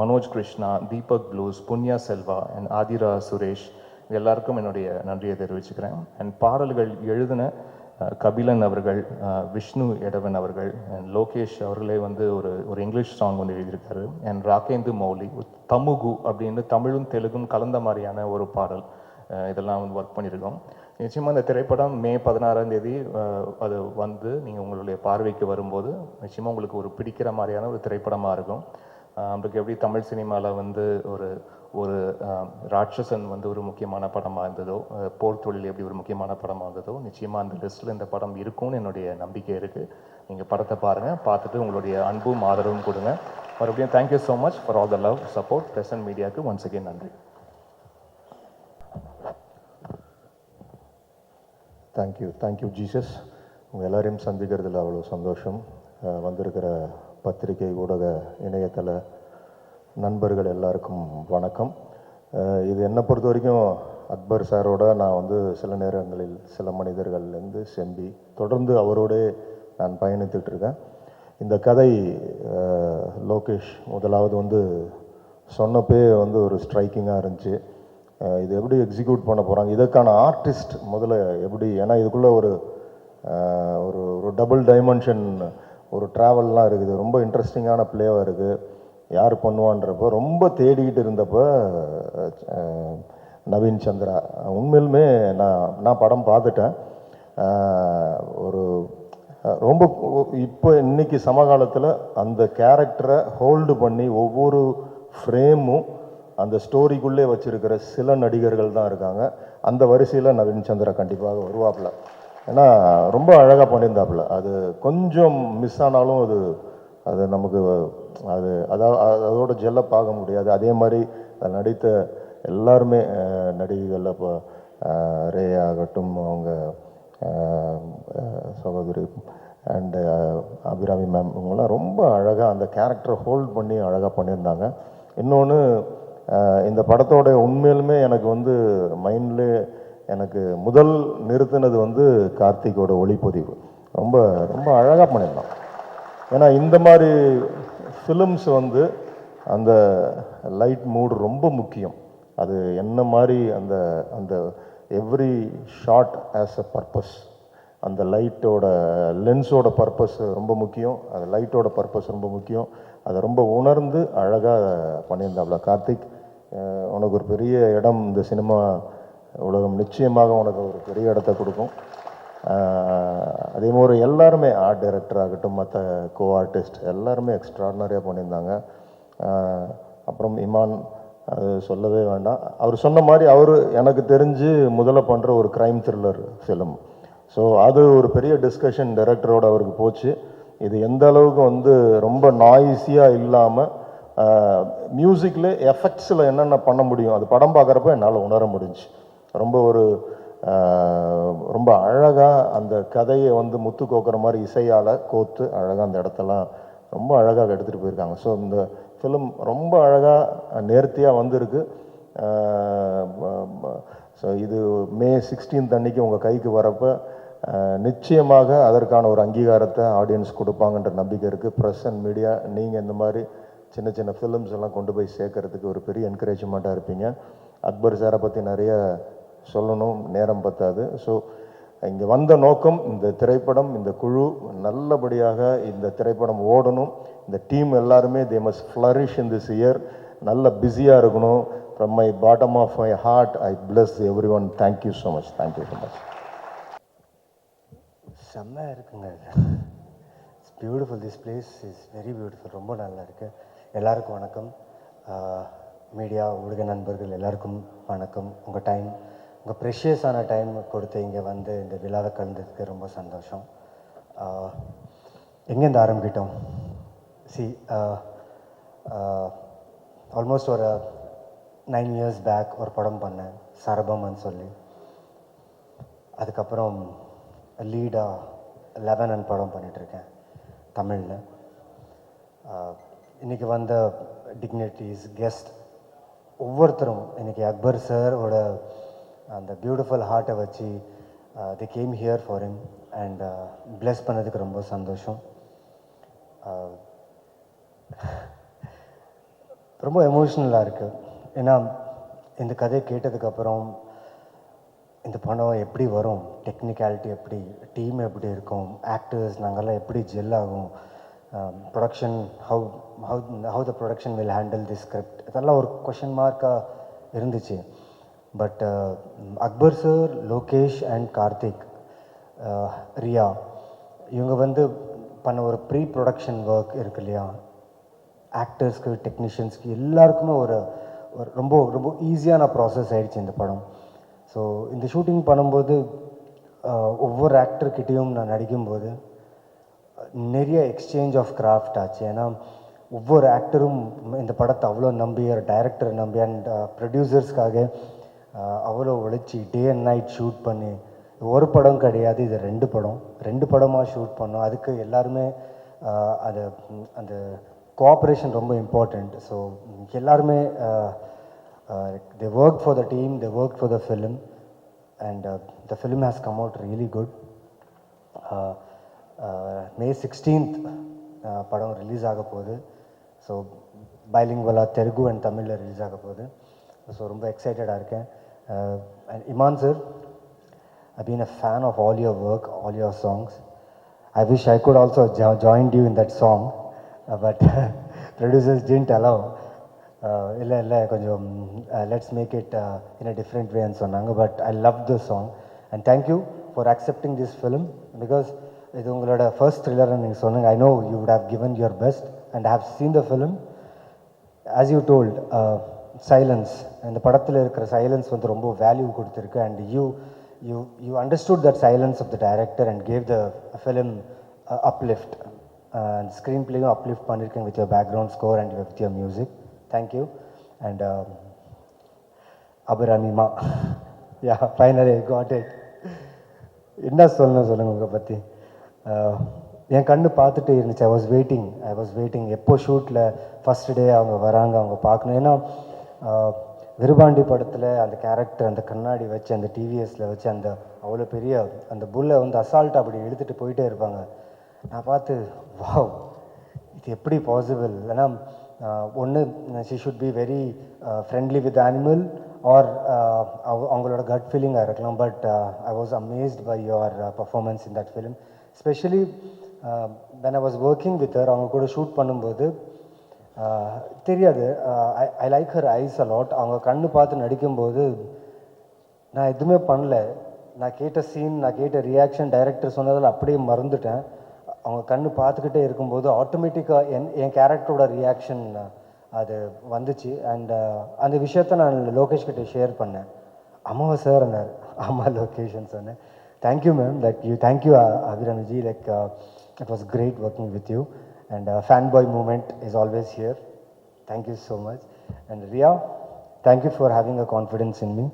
Manoj Krishna, Deepak Blues, Punniya Selva and Aadhira Suresh எல்லாருக்கும் என்னுடைய நன்றியை தெரிவிச்சுக்கிறேன். அண்ட் பாடல்கள் எழுதின கபிலன் அவர்கள், விஷ்ணு எடவன் அவர்கள் அண்ட் லோகேஷ் அவர்களே வந்து ஒரு இங்கிலீஷ் சாங் வந்து எழுதியிருக்காரு. அண்ட் ராகேந்து மௌலி தமுகு அப்படின்னு தமிழும் தெலுங்கும் கலந்த மாதிரியான ஒரு பாடல், இதெல்லாம் வந்து ஒர்க் பண்ணியிருக்கோம். நிச்சயமாக இந்த திரைப்படம் மே 16ஆம் தேதி அது வந்து நீங்கள் உங்களுடைய பார்வைக்கு வரும்போது நிச்சயமாக உங்களுக்கு ஒரு பிடிக்கிற மாதிரியான ஒரு திரைப்படமாக இருக்கும். நம்மளுக்கு எப்படி தமிழ் சினிமாவில் வந்து ஒரு ராட்சசன் வந்து ஒரு முக்கியமான படமாக இருந்ததோ, போர் தொழில் எப்படி ஒரு முக்கியமான படமாக இருந்ததோ, நிச்சயமாக அந்த லிஸ்ட்டில் இந்த படம் இருக்கும்னு என்னுடைய நம்பிக்கை இருக்குது. நீங்கள் படத்தை பாருங்கள், பார்த்துட்டு உங்களுடைய அன்பும் ஆதரவும் கொடுங்க. மறுபடியும் thank you so much for all the love support. Present மீடியாவுக்கு ஒன்ஸ் அகெயின் நன்றி. Thank you Jesus. உங்கள் எல்லோரையும் சந்திக்கிறதுல அவ்வளோ சந்தோஷம். வந்திருக்கிற பத்திரிகை ஊடக இணையதள நண்பர்கள் எல்லாருக்கும் வணக்கம். இது என்னை பொறுத்த வரைக்கும் அக்பர் சாரோட நான் வந்து சில நேரங்களில் சில மனிதர்கள்லேருந்து செம்பி தொடர்ந்து அவரோட நான் பயணித்துட்டு இருக்கேன். இந்த கதை லோகேஷ் முதலாவது வந்து சொன்னப்பே வந்து ஒரு ஸ்ட்ரைக்கிங்காக இருந்துச்சு. இது எப்படி எக்ஸிக்யூட் பண்ண போகிறாங்க, இதற்கான ஆர்டிஸ்ட் முதல்ல எப்படி, ஏன்னா இதுக்குள்ளே ஒரு ஒரு ஒரு டபுள் டைமென்ஷன் ஒரு ட்ராவல்லாம் இருக்குது, ரொம்ப இன்ட்ரெஸ்டிங்கான பிளேவாக இருக்குது. யார் பண்ணுவான்றப்போ ரொம்ப தேடிக்கிட்டு இருந்தப்போ நவீன் சந்திரா உண்மையிலுமே நான் படம் பார்த்துட்டேன். ஒரு ரொம்ப இப்போ இன்னைக்கு சமகாலத்தில் அந்த கேரக்டரை ஹோல்டு பண்ணி ஒவ்வொரு ஃப்ரேமும் அந்த ஸ்டோரிக்குள்ளே வச்சுருக்கிற சில நடிகர்கள் தான் இருக்காங்க. அந்த வரிசையில் நவீன் சந்திரா கண்டிப்பாக வருவாப்புல. ஏன்னா ரொம்ப அழகாக பண்ணியிருந்தாப்புல. அது கொஞ்சம் மிஸ் ஆனாலும் அது நமக்கு அதோட ஜெல்லை பார்க்க முடியாது. அதே மாதிரி நடித்த எல்லாருமே நடிகைகள், இப்போ ரே ஆகட்டும், அவங்க சகோதரி அண்டு அபிராமி மேம், இவங்களாம் ரொம்ப அழகாக அந்த கேரக்டரை ஹோல்ட் பண்ணி அழகாக பண்ணியிருந்தாங்க. இன்னொன்று, இந்த படத்தோட உண்மையிலுமே எனக்கு வந்து மைண்ட்லே எனக்கு முதல் நிறுத்தினது வந்து கார்த்திகோட ஒளிப்பதிவு. ரொம்ப ரொம்ப அழகாக பண்ணியிருந்தான். ஏன்னா இந்த மாதிரி ஃபிலிம்ஸ் வந்து அந்த லைட் மூடு ரொம்ப முக்கியம். அது என்ன மாதிரி அந்த அந்த every shot as a purpose, அந்த லைட்டோட லென்ஸோட பர்பஸ் ரொம்ப முக்கியம், அந்த லைட்டோட பர்பஸ் ரொம்ப முக்கியம். அதை ரொம்ப உணர்ந்து அழகாக பண்ணியிருந்தாப்புல கார்த்திக். உனக்கு ஒரு பெரிய இடம் இந்த சினிமா உலகம் நிச்சயமாக உனக்கு ஒரு பெரிய இடத்த கொடுக்கும். அதே மாதிரி எல்லாருமே ஆர்ட் டைரக்டர் ஆகட்டும், மற்ற கோ ஆர்டிஸ்ட் எல்லாருமே எக்ஸ்ட்ராடினரியாக பண்ணியிருந்தாங்க. அப்புறம் இமான், அது சொல்லவே வேண்டாம். அவர் சொன்ன மாதிரி அவர் எனக்கு தெரிஞ்சு முதல்ல பண்ணுற ஒரு க்ரைம் த்ரில்லர் ஃபிலிம். ஸோ அது ஒரு பெரிய டிஸ்கஷன் டைரக்டரோட அவருக்கு போச்சு. இது எந்த அளவுக்கு வந்து ரொம்ப நாய்ஸியாக இல்லாமல் மியூசிக்கில் எஃபெக்ட்ஸில் என்னென்ன பண்ண முடியும், அது படம் பார்க்குறப்ப என்னால் உணர முடிஞ்சு. ரொம்ப அழகாக அந்த கதையை வந்து முத்து கோக்குற மாதிரி இசையால் கோத்து அழகாக அந்த இடத்தெல்லாம் ரொம்ப அழகாக எடுத்துகிட்டு போயிருக்காங்க. ஸோ இந்த ஃபிலிம் ரொம்ப அழகாக நேர்த்தியாக வந்திருக்கு. ஸோ இது May 16 அன்னைக்கு உங்கள் கைக்கு வரப்போ நிச்சயமாக அதற்கான ஒரு அங்கீகாரத்தை ஆடியன்ஸ் கொடுப்பாங்கன்ற நம்பிக்கை இருக்குது. ப்ரெஸ் அண்ட் மீடியா, நீங்கள் இந்த மாதிரி சின்ன சின்ன ஃபிலிம்ஸ் எல்லாம் கொண்டு போய் சேர்க்கறதுக்கு ஒரு பெரிய என்கரேஜ்மெண்ட்டாக இருப்பீங்க. அக்பர் சாரை பற்றி நிறைய சொல்லணும், நேரம் பத்தாது. ஸோ இங்கே வந்த நோக்கம், இந்த திரைப்படம், இந்த குழு நல்லபடியாக இந்த திரைப்படம் ஓடணும். இந்த டீம் எல்லாருமே they must flourish in this year. நல்ல பிஸியாக இருக்கணும். From my bottom of my heart I bless every one. Thank you so much. Thank you so much. செம்மையாக இருக்குங்க. It's beautiful. This place is very beautiful. ரொம்ப நல்லா இருக்குது. எல்லாருக்கும் வணக்கம். மீடியா ஊடக நண்பர்கள் எல்லாருக்கும் வணக்கம். உங்கள் டைம், உங்கள் ப்ரெஷியஸான டைம் கொடுத்து இங்கே வந்து இந்த விழாவை கலந்ததுக்கு ரொம்ப சந்தோஷம். எங்கேருந்து ஆரம்பிக்கிட்டோம்? ஆல்மோஸ்ட் ஒரு 9 years பேக் ஒரு படம் பண்ணேன், சரபம்னு சொல்லி. அதுக்கப்புறம் லீடாக 11 படம் பண்ணிகிட்ருக்கேன் தமிழில். இன்றைக்கி வந்த டிக்னிட்டிஸ், கெஸ்ட் ஒவ்வொருத்தரும் இன்றைக்கி அக்பர் சாரோட அந்த பியூட்டிஃபுல் ஹார்ட்டை வச்சு the came here for him and bless பண்ணதுக்கு ரொம்ப சந்தோஷம். ரொம்ப எமோஷ்னலாக இருக்குது. ஏன்னா இந்த கதையை கேட்டதுக்கப்புறம் இந்த படம் எப்படி வரும், டெக்னிக்காலிட்டி எப்படி, டீம் எப்படி இருக்கும், ஆக்டர்ஸ் நாங்கள்லாம் எப்படி ஜெல் ஆகும், production how the production will handle the script, இதெல்லாம் ஒரு கொஷின் மார்க்காக இருந்துச்சு. But Akbar sir, Lokesh and Karthik, Riya, இவங்க வந்து பண்ண ஒரு ப்ரீ ப்ரொடக்ஷன் ஒர்க் இருக்கு இல்லையா, ஆக்டர்ஸ்க்கு, டெக்னீஷியன்ஸ்க்கு எல்லாருக்குமே ஒரு ரொம்ப ரொம்ப ஈஸியான ப்ராசஸ் ஆகிடுச்சு இந்த படம். ஸோ இந்த ஷூட்டிங் பண்ணும்போது ஒவ்வொரு ஆக்டர்கிட்டையும் நான் நடிக்கும்போது நிறைய எக்ஸ்சேஞ்ச் ஆஃப் கிராஃப்ட் ஆச்சு. ஏன்னா ஒவ்வொரு ஆக்டரும் இந்த படத்தை அவ்வளோ நம்பி, டைரக்டரை நம்பி அண்ட் ப்ரொடியூசர்ஸ்க்காக அவ்வளோ உழைச்சி டே அண்ட் நைட் ஷூட் பண்ணி, ஒரு படம் கிடையாது, இது 2 படமாக ஷூட் பண்ணோம். அதுக்கு எல்லாருமே அது அந்த கோஆப்ரேஷன் ரொம்ப இம்பார்ட்டண்ட். ஸோ எல்லாருமே they worked for the team, they worked for the film, and the film has come out really good. May 16th படம் ரிலீஸ் ஆக போகுது. ஸோ பைலிங்குவலாக தெலுங்கு அண்ட் தமிழில் ரிலீஸ் ஆக போகுது. ஸோ ரொம்ப எக்ஸைட்டடாக இருக்கேன். And Iman sir, I've been a fan of all your work, all your songs. I wish I could also joined you in that song, but producers didn't allow. இல்லை கொஞ்சம் let's make it in a different way ன்னு சொன்னாங்க. But I loved the song and thank you for accepting this film because இது உங்களோட ஃபர்ஸ்ட் த்ரில்லர்னு நீங்கள் சொன்னீங்க. I know you would have given your best and I have seen the film. As you told, silence, இந்த படத்தில் இருக்கிற சைலன்ஸ் வந்து ரொம்ப வேல்யூ கொடுத்துருக்கு. And you understood that silence of the director and gave the film uplift. And screen பிளேயும் அப்லிஃப்ட் பண்ணியிருக்கேன் with your background score and with your music. Thank you. And அபிராமிமா, யா ஃபைனலி காட் இட். என்ன சொல்லணும் சொல்லுங்கள் உங்களை பற்றி. என் கண்ணு பார்த்துட்டே இருந்துச்சு. ஐ வாஸ் வெயிட்டிங் எப்போ ஷூட்டில் ஃபஸ்ட் டே அவங்க வராங்க, அவங்க பார்க்கணும். ஏன்னா விருபாண்டி படத்தில் அந்த கேரக்டர் அந்த கண்ணாடி வச்சு அந்த டிவிஎஸில் வச்சு அந்த அவ்வளோ பெரிய அந்த புல்லை வந்து அசால்ட்டாக அப்படி எடுத்துகிட்டு போயிட்டே இருப்பாங்க. நான் பார்த்து வாவ், இது எப்படி பாசிபிள். ஏன்னா ஒன்று she should be very friendly with animal or அவங்களோட கட் ஃபீலிங்காக இருக்கலாம். But I was amazed by your performance in that film. Specially when I was working with her, அவங்க கூட ஷூட் பண்ணும்போது தெரியாது, I like her eyes a lot. அவங்க கண்ணு பார்த்து நடிக்கும்போது நான் எதுவுமே பண்ணல. நான் கேட்ட சீன், நான் கேட்ட ரியாக்ஷன் டைரக்டர் சொன்னதில் அப்படியே மறந்துட்டேன். அவங்க கண்ணு பார்த்துக்கிட்டே இருக்கும்போது ஆட்டோமேட்டிக்காக என் கேரக்டரோட ரியாக்ஷன் அது வந்துச்சு. அண்ட் அந்த விஷயத்த நான் லோகேஷ் கிட்டே ஷேர் பண்ணேன். அம்மாவா சார் அண்ணார், ஆமாம் லோகேஷன் சொன்னேன். Thank you ma'am, thank you Abhiramiji, it was great working with you and fanboy moment is always here. Thank you so much. And Riya, thank you for having a confidence in me.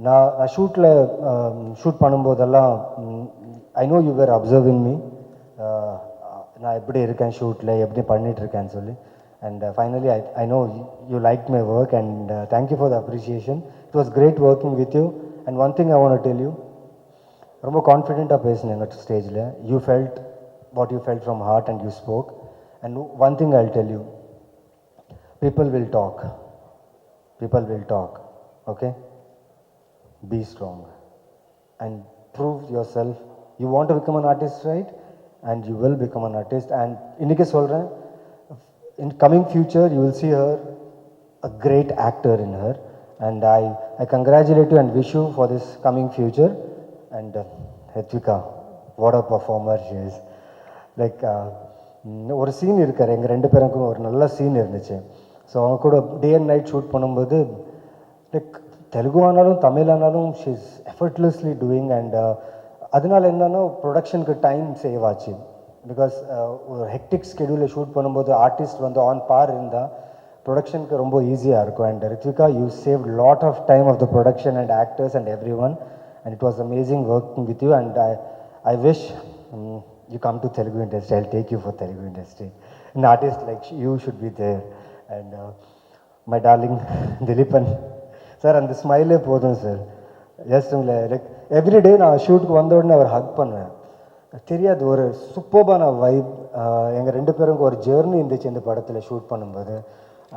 நான் ஷூட்டில் shoot பண்ணும்போதெல்லாம் I know you were observing me, நான் எப்படி இருக்கேன் ஷூட்டில், எப்படி பண்ணிகிட்ருக்கேன்னு சொல்லி. And finally I know you liked my work and thank you for the appreciation. It was great working with you. And one thing I want to tell you, ரொம்ப கான்ஃபிடென்ட்டாக பேசுனீங்க ஸ்டேஜில். You felt what you felt from heart and you spoke. And one thing I will tell you, people will talk, okay? Be strong and prove yourself. You want to become an artist, right? And you will become an artist. And இன்னைக்கு சொல்கிறேன், in coming future you will see her a great actor in her. And I congratulate you and wish you for this coming future. And Hrithika, what a performer she is. Like ஒரு சீன் இருக்கார், எங்கள் ரெண்டு பேருக்கும் ஒரு நல்ல சீன் இருந்துச்சு. ஸோ அவங்க கூட டே அண்ட் நைட் ஷூட் பண்ணும்போது லைக் தெலுங்கு ஆனாலும் தமிழ் ஆனாலும் she is effortlessly doing. And அதனால என்னன்னா ப்ரொடக்ஷனுக்கு டைம் சேவ் ஆச்சு. பிகாஸ் ஒரு ஹெக்டிக் ஸ்கெடியூலில் ஷூட் பண்ணும்போது ஆர்டிஸ்ட் வந்து ஆன் பார் இருந்தால் ப்ரொடக்ஷனுக்கு ரொம்ப ஈஸியாக இருக்கும். And Rithvika, you save lot of time of the production and actors and every one. And it was amazing working with you. And I wish you come to Telugu industry. I'll take you for Telugu industry. An artist like you should be there. And my darling Dilipan sir, and the smile போதும் சார். ஜஸ்ட் உங்களை லைக் எவ்ரிடே நான் ஷூட்டுக்கு வந்த உடனே அவர் ஹக் பண்ணுவேன். தெரியாது, ஒரு சூப்பர்பான வைப். எங்கள் ரெண்டு பேருக்கு ஒரு ஜேர்னி இருந்துச்சு இந்த படத்தில் ஷூட் பண்ணும்போது.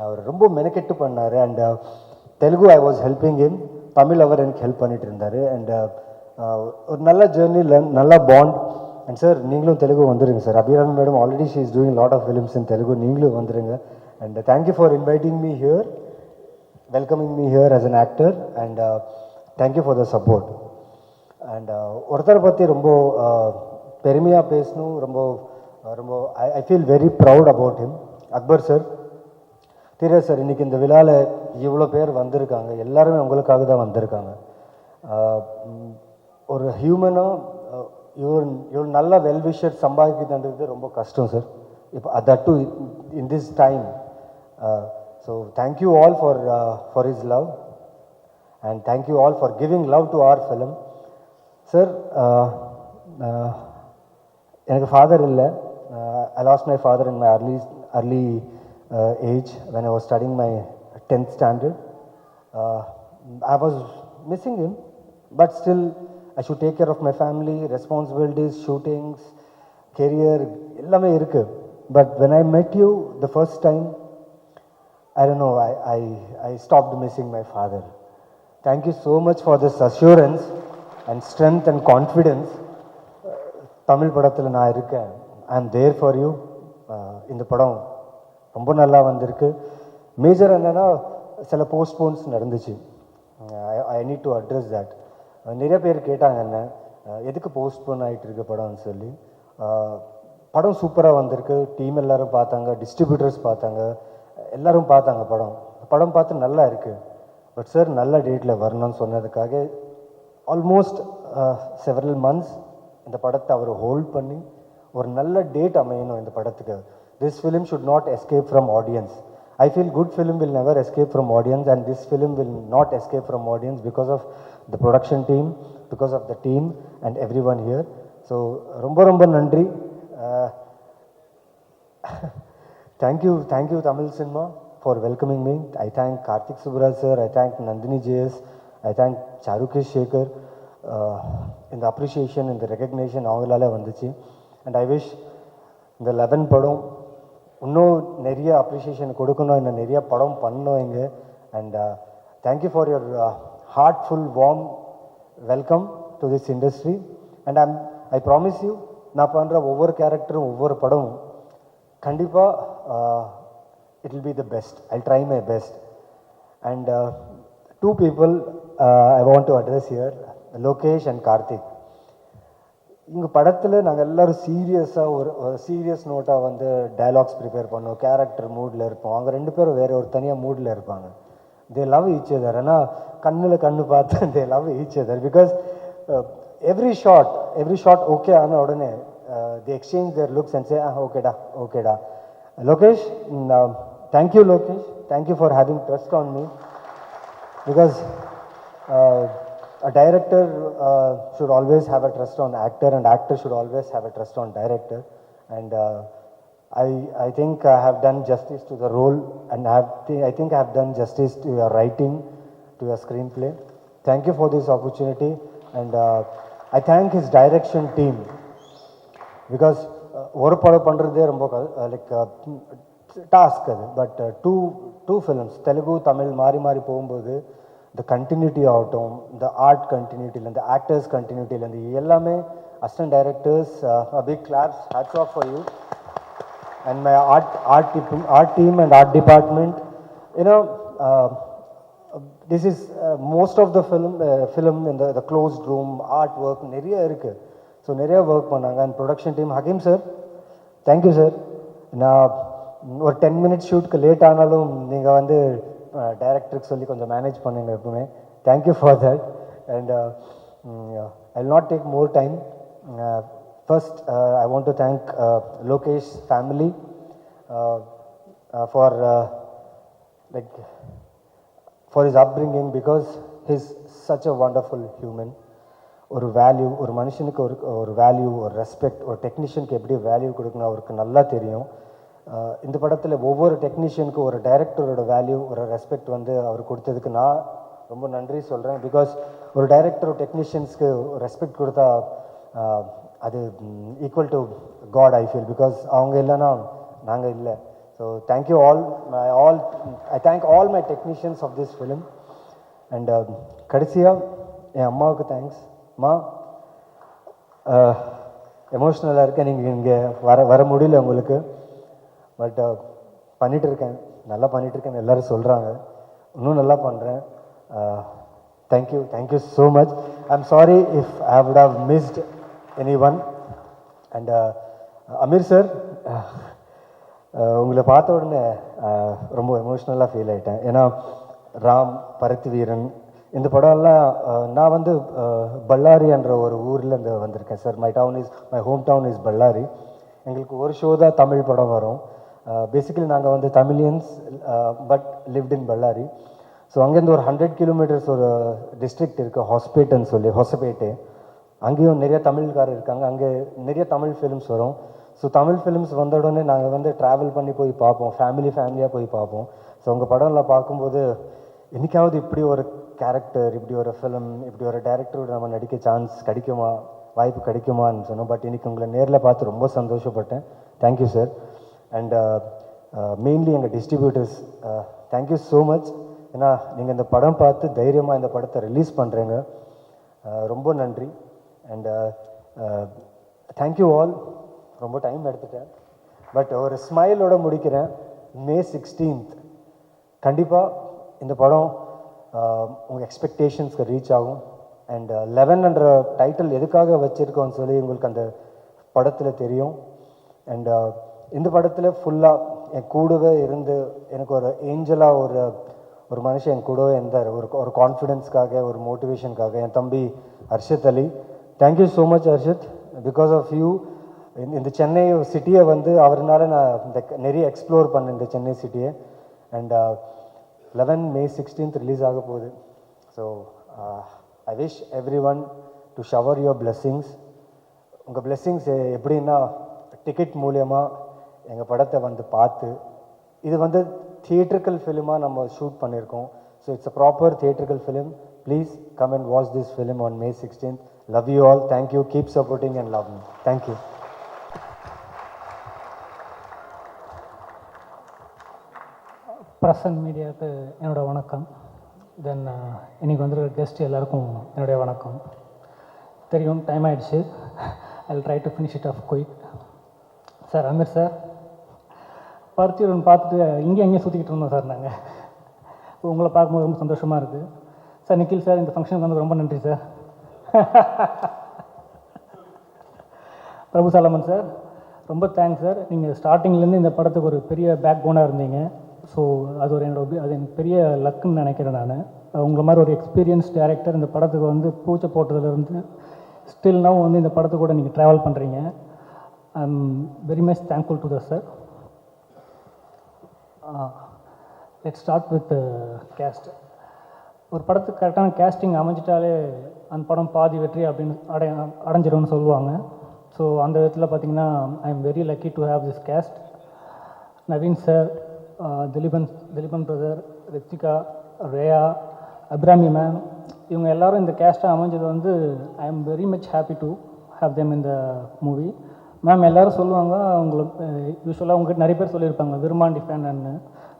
அவர் ரொம்ப மெனக்கெட்டு பண்ணார். And Telugu I was helping him, Tamil அவர் எனக்கு ஹெல்ப் பண்ணிட்டு இருந்தார். அண்ட் ஒரு நல்ல ஜேர்னியில் நல்ல பாண்ட். அண்ட் சார், நீங்களும் தெலுங்கு வந்துடுங்க sir. Abhirami madam already she is doing lot of films in Telugu. நீங்களும் வந்துடுங்க. And thank you for inviting me here, welcoming me here as an actor. And thank you for the support. And ஒருத்தரை பற்றி ரொம்ப பெருமையாக பேசணும். ரொம்ப ரொம்ப I feel very proud about him. Akbar sir, தெரியாது சார், இன்றைக்கி இந்த விழாவில் இவ்வளோ பேர் வந்திருக்காங்க. எல்லாருமே உங்களுக்காக தான் வந்திருக்காங்க. ஒரு ஹியூமனாக இவ்வளோ நல்ல வெல்விஷர் சம்பாதிக்கிறது ரொம்ப கஷ்டம் சார். இப்போ that too in this time. So thank you all for his love and thank you all for giving love to our film. Sir, எனக்கு ஃபாதர் இல்லை. I lost my father in my early age when I was studying my 10th standard. I was missing him, but still I should take care of my family, responsibilities, shootings, career, எல்லாமே இருக்கு. But when I met you the first time, I don't know, I stopped missing my father. Thank you so much for this assurance and strength and confidence. Tamil படத்தில் நான் இருக்கேன், ஐ ஆம் தேர் ஃபார் யூ. இந்த படம் ரொம்ப நல்லா வந்திருக்கு. மேஜர் என்னென்னா சில போஸ்ட்போன்ஸ் நடந்துச்சு. I need to address that. நிறைய பேர் கேட்டாங்க என்ன எதுக்கு போஸ்ட்போன் ஆகிட்டு இருக்கு படம்னு சொல்லி. படம் சூப்பராக வந்திருக்கு. டீம் எல்லோரும் பார்த்தாங்க, டிஸ்ட்ரிபியூட்டர்ஸ் பார்த்தாங்க, எல்லோரும் பார்த்தாங்க. படம் பார்த்து நல்லா இருக்குது. பட் சார் நல்ல டேட்டில் வரணும்னு சொன்னதுக்காக ஆல்மோஸ்ட் செவரல் மந்த்ஸ் இந்த படத்தை அவர் ஹோல்ட் பண்ணி ஒரு நல்ல டேட் அமையணும் இந்த படத்துக்கு. This film should not escape from audience. I feel good film will never escape from audience, and this film will not escape from audience because of the production team, because of the team and everyone here. So ரொம்ப நன்றி. Thank you Tamil Cinema for welcoming me. I thank Karthik Subbaraj sir, I thank Nandini JS, I thank Charukesh Shekhar. In the appreciation, in the recognition avangalaala vanduchi, and I wish இந்த 11 படம் இன்னும் நிறைய அப்ரிஷியேஷன் கொடுக்கணும், இன்னும் நிறைய படம் பண்ணணும் இங்கே. And thank you for your heartful warm welcome to this industry. And I promise you, நான் பண்ணுற ஒவ்வொரு கேரக்டரும் ஒவ்வொரு படமும் கண்டிப்பாக it will be the best. I try my best. And 2 people I want to address here, Lokesh and Karthik. எங்கள் படத்தில் நாங்கள் எல்லோரும் சீரியஸாக ஒரு சீரியஸ் நோட்டாக வந்து டயலாக்ஸ் ப்ரிப்பேர் பண்ணோம், கேரக்டர் மூடில் இருப்போம். அவங்க 2 பேரும் வேறு ஒரு தனியாக மூடில் இருப்பாங்க. They love each other. ஆனால் கண்ணு பார்த்து they love each other because every shot okay ஆன உடனே they exchange their looks and say ஓகேடா. Lokesh, thank you Lokesh, thank you for having trust on me because a director should always have a trust on actor, and actor should always have a trust on director. And I think I have done justice to the role, and I think I have done justice to your writing, to your screenplay. Thank you for this opportunity, and I thank his direction team because ஒரு படம் பண்ணுறதே ரொம்ப லைக் டாஸ்க் அது. But two films Telugu Tamil மாறி போகும்போது the continuity ஆகட்டும், the art continuity-லேருந்து actors continuity-லேருந்து எல்லாமே assistant directors, a big claps, hats off for you. And my art team and art department, you know, this is most of the film in the closed room, artwork நிறைய இருக்குது. ஸோ நிறைய ஒர்க் பண்ணாங்க. And production team, Hakeem sir, thank you sir. நான் ஒரு 10 minutes ஷூட்க்கு லேட் ஆனாலும் நீங்கள் வந்து டைரக்டருக்கு சொல்லி கொஞ்சம் மேனேஜ் பண்ணுங்க எப்பவுமே. Thank you for that. And I will not take more time. First I want to thank Lokesh family for for his upbringing because he's such a wonderful human. ஒரு வேல்யூ, ஒரு மனுஷனுக்கு ஒரு வேல்யூ, ஒரு ரெஸ்பெக்ட், ஒரு டெக்னீஷியனுக்கு எப்படி வேல்யூ கொடுக்கணும் அவருக்கு நல்லா தெரியும். இந்த படத்தில் ஒவ்வொரு டெக்னீஷியனுக்கும் ஒரு டைரக்டரோட வேல்யூ, ஒரு ரெஸ்பெக்ட் வந்து அவர் கொடுத்ததுக்கு நான் ரொம்ப நன்றி சொல்கிறேன். பிகாஸ் ஒரு டைரக்டர் டெக்னீஷியன்ஸ்க்கு ரெஸ்பெக்ட் கொடுத்தா அது equal to god I feel. Because அவங்க இல்லைன்னா நாங்கள் இல்லை. So thank you all. I thank all my technicians of this film. And கடைசியாக என் அம்மாவுக்கு தேங்க்ஸ். அம்மா, எமோஷ்னலாக இருக்கேன். நீங்கள் இங்கே வர முடியல உங்களுக்கு, பட் பண்ணிகிட்ருக்கேன், நல்லா பண்ணிகிட்ருக்கேன்னு எல்லோரும் சொல்கிறாங்க. இன்னும் நல்லா பண்ணுறேன். Thank you so much. I am sorry if I would have missed any one. And Aamir sir, உங்களை பார்த்த உடனே ரொம்ப எமோஷ்னலாக ஃபீல் ஆகிட்டேன். ஏன்னா ராம், பருத்தி வீரன், இந்த படம்லாம் நான் வந்து பல்லாரி என்ற ஒரு ஊரில் இருந்து வந்திருக்கேன் sir. My home town is பல்லாரி. எங்களுக்கு ஒரு ஷோ தான் தமிழ் படம் வரும். பேசிக்கலி நாங்கள் வந்து Tamilians but lived in Bellary. So அங்கேருந்து ஒரு 100 kilometers ஒரு டிஸ்ட்ரிக்ட் இருக்குது, ஹாஸ்பேட்டுன்னு சொல்லி, ஹொசபேட்டே. அங்கேயும் நிறைய தமிழ்காரர் இருக்காங்க. அங்கே நிறைய தமிழ் ஃபிலிம்ஸ் வரும். ஸோ தமிழ் ஃபிலிம்ஸ் வந்த உடனே நாங்கள் வந்து ட்ராவல் பண்ணி போய் பார்ப்போம், ஃபேமிலியாக போய் பார்ப்போம். ஸோ உங்கள் படம்லாம் பார்க்கும்போது என்னைக்காவது இப்படி ஒரு கேரக்டர், இப்படி ஒரு ஃபிலிம், இப்படி ஒரு டேரக்டரோட நம்ம நடிக்க சான்ஸ் கிடைக்குமா, வாய்ப்பு கிடைக்குமான்னு சொன்னோம். பட் இன்றைக்கி உங்களை நேரில் பார்த்து ரொம்ப சந்தோஷப்பட்டேன். Thank you sir. அண்ட் மெயின்லி எங்கள் டிஸ்ட்ரிபியூட்டர்ஸ், தேங்க்யூ ஸோ மச். ஏன்னா நீங்கள் இந்த படம் பார்த்து தைரியமாக இந்த படத்தை ரிலீஸ் பண்ணுறீங்க. ரொம்ப நன்றி. And thank you all. ரொம்ப டைம் எடுத்துட்டேன், பட் ஒரு ஸ்மைலோட முடிக்கிறேன். May 16th கண்டிப்பாக இந்த படம் உங்கள் எக்ஸ்பெக்டேஷன்ஸ்க்கு ரீச் ஆகும். அண்ட் 11என்ற டைட்டில் எதுக்காக வச்சுருக்கோன்னு சொல்லி உங்களுக்கு அந்த படத்தில் தெரியும். அண்ட் இந்த படத்தில் ஃபுல்லாக என் கூடவே இருந்து எனக்கு ஒரு ஏஞ்சலாக ஒரு மனுஷன் என் கூடவே இருந்தார். ஒரு கான்ஃபிடென்ஸ்க்காக, ஒரு மோட்டிவேஷனுக்காக என் தம்பி Harshad Ali. Thank you so much Harshad. Because of you இந்த சென்னை சிட்டியை வந்து அவர்னால நான் நிறைய எக்ஸ்ப்ளோர் பண்ணேன் இந்த சென்னை சிட்டியை. அண்ட் 11 May 16th ரிலீஸ் ஆக போகுது. So I wish every one to shower your blessings. உங்கள் பிளெஸ்ஸிங்ஸ் எப்படின்னா டிக்கெட் மூலியமாக எங்கள் படத்தை வந்து பார்த்து, இது வந்து தியேட்ரிக்கல் ஃபிலிமாக நம்ம ஷூட் பண்ணியிருக்கோம். So it's a proper theatrical film. Please come and watch this film on May 16th. Love you all. Thank you. Keep supporting and love me. Thank you. Present மீடியாவுக்கு என்னோடய வணக்கம். தென் இன்றைக்கி வந்துருக்க கெஸ்ட் எல்லாருக்கும் என்னுடைய வணக்கம். தெரியும் டைம் ஆகிடுச்சு. I will try to finish it of quick. Sir Ameer sir, Paruthiveeran பார்த்துட்டு இங்கே அங்கேயும் சுற்றிக்கிட்டு இருந்தோம் சார். நாங்கள் உங்களை பார்க்கும்போது ரொம்ப சந்தோஷமாக இருக்குது சார். நிக்கில் சார், இந்த ஃபங்க்ஷனுக்கு வந்து ரொம்ப நன்றி சார். பிரபு சாலமன் சார், ரொம்ப தேங்க்ஸ் சார். நீங்கள் ஸ்டார்டிங்லேருந்து இந்த படத்துக்கு ஒரு பெரிய பேக் போனாக இருந்தீங்க. ஸோ அது எனக்கு பெரிய லக்குன்னு நினைக்கிறேன். நான் உங்களை மாதிரி ஒரு எக்ஸ்பீரியன்ஸ் டைரக்டர் இந்த படத்துக்கு வந்து பூச்சை போட்டதுலேருந்து ஸ்டில் நவ் வந்து இந்த படத்துக்கு கூட நீங்கள் ட்ராவல் பண்ணுறீங்க. I am very much thankful to the sir. Let's start with cast. ஒரு படத்துக்கு கரெக்டான கேஸ்டிங் அமைஞ்சிட்டாலே அந்த படம் பாதி வெற்றி அப்படின்னு அடைஞ்சிடும்னு சொல்லுவாங்க. ஸோ அந்த விதத்தில் பார்த்தீங்கன்னா I am very lucky to have this cast. Naveen sir, Dileepan brother, Rithika, Reya, Abhirami ma'am, இவங்க எல்லோரும் இந்த கேஸ்ட்டாக அமைஞ்சது வந்து I am very much happy to have them இந்த மூவி. மேம் எல்லோரும் சொல்லுவாங்க, உங்களுக்கு யூஸ்வலாக உங்கள்கிட்ட நிறைய பேர் சொல்லியிருப்பாங்க விருமாண்டி ஃபேன்னு.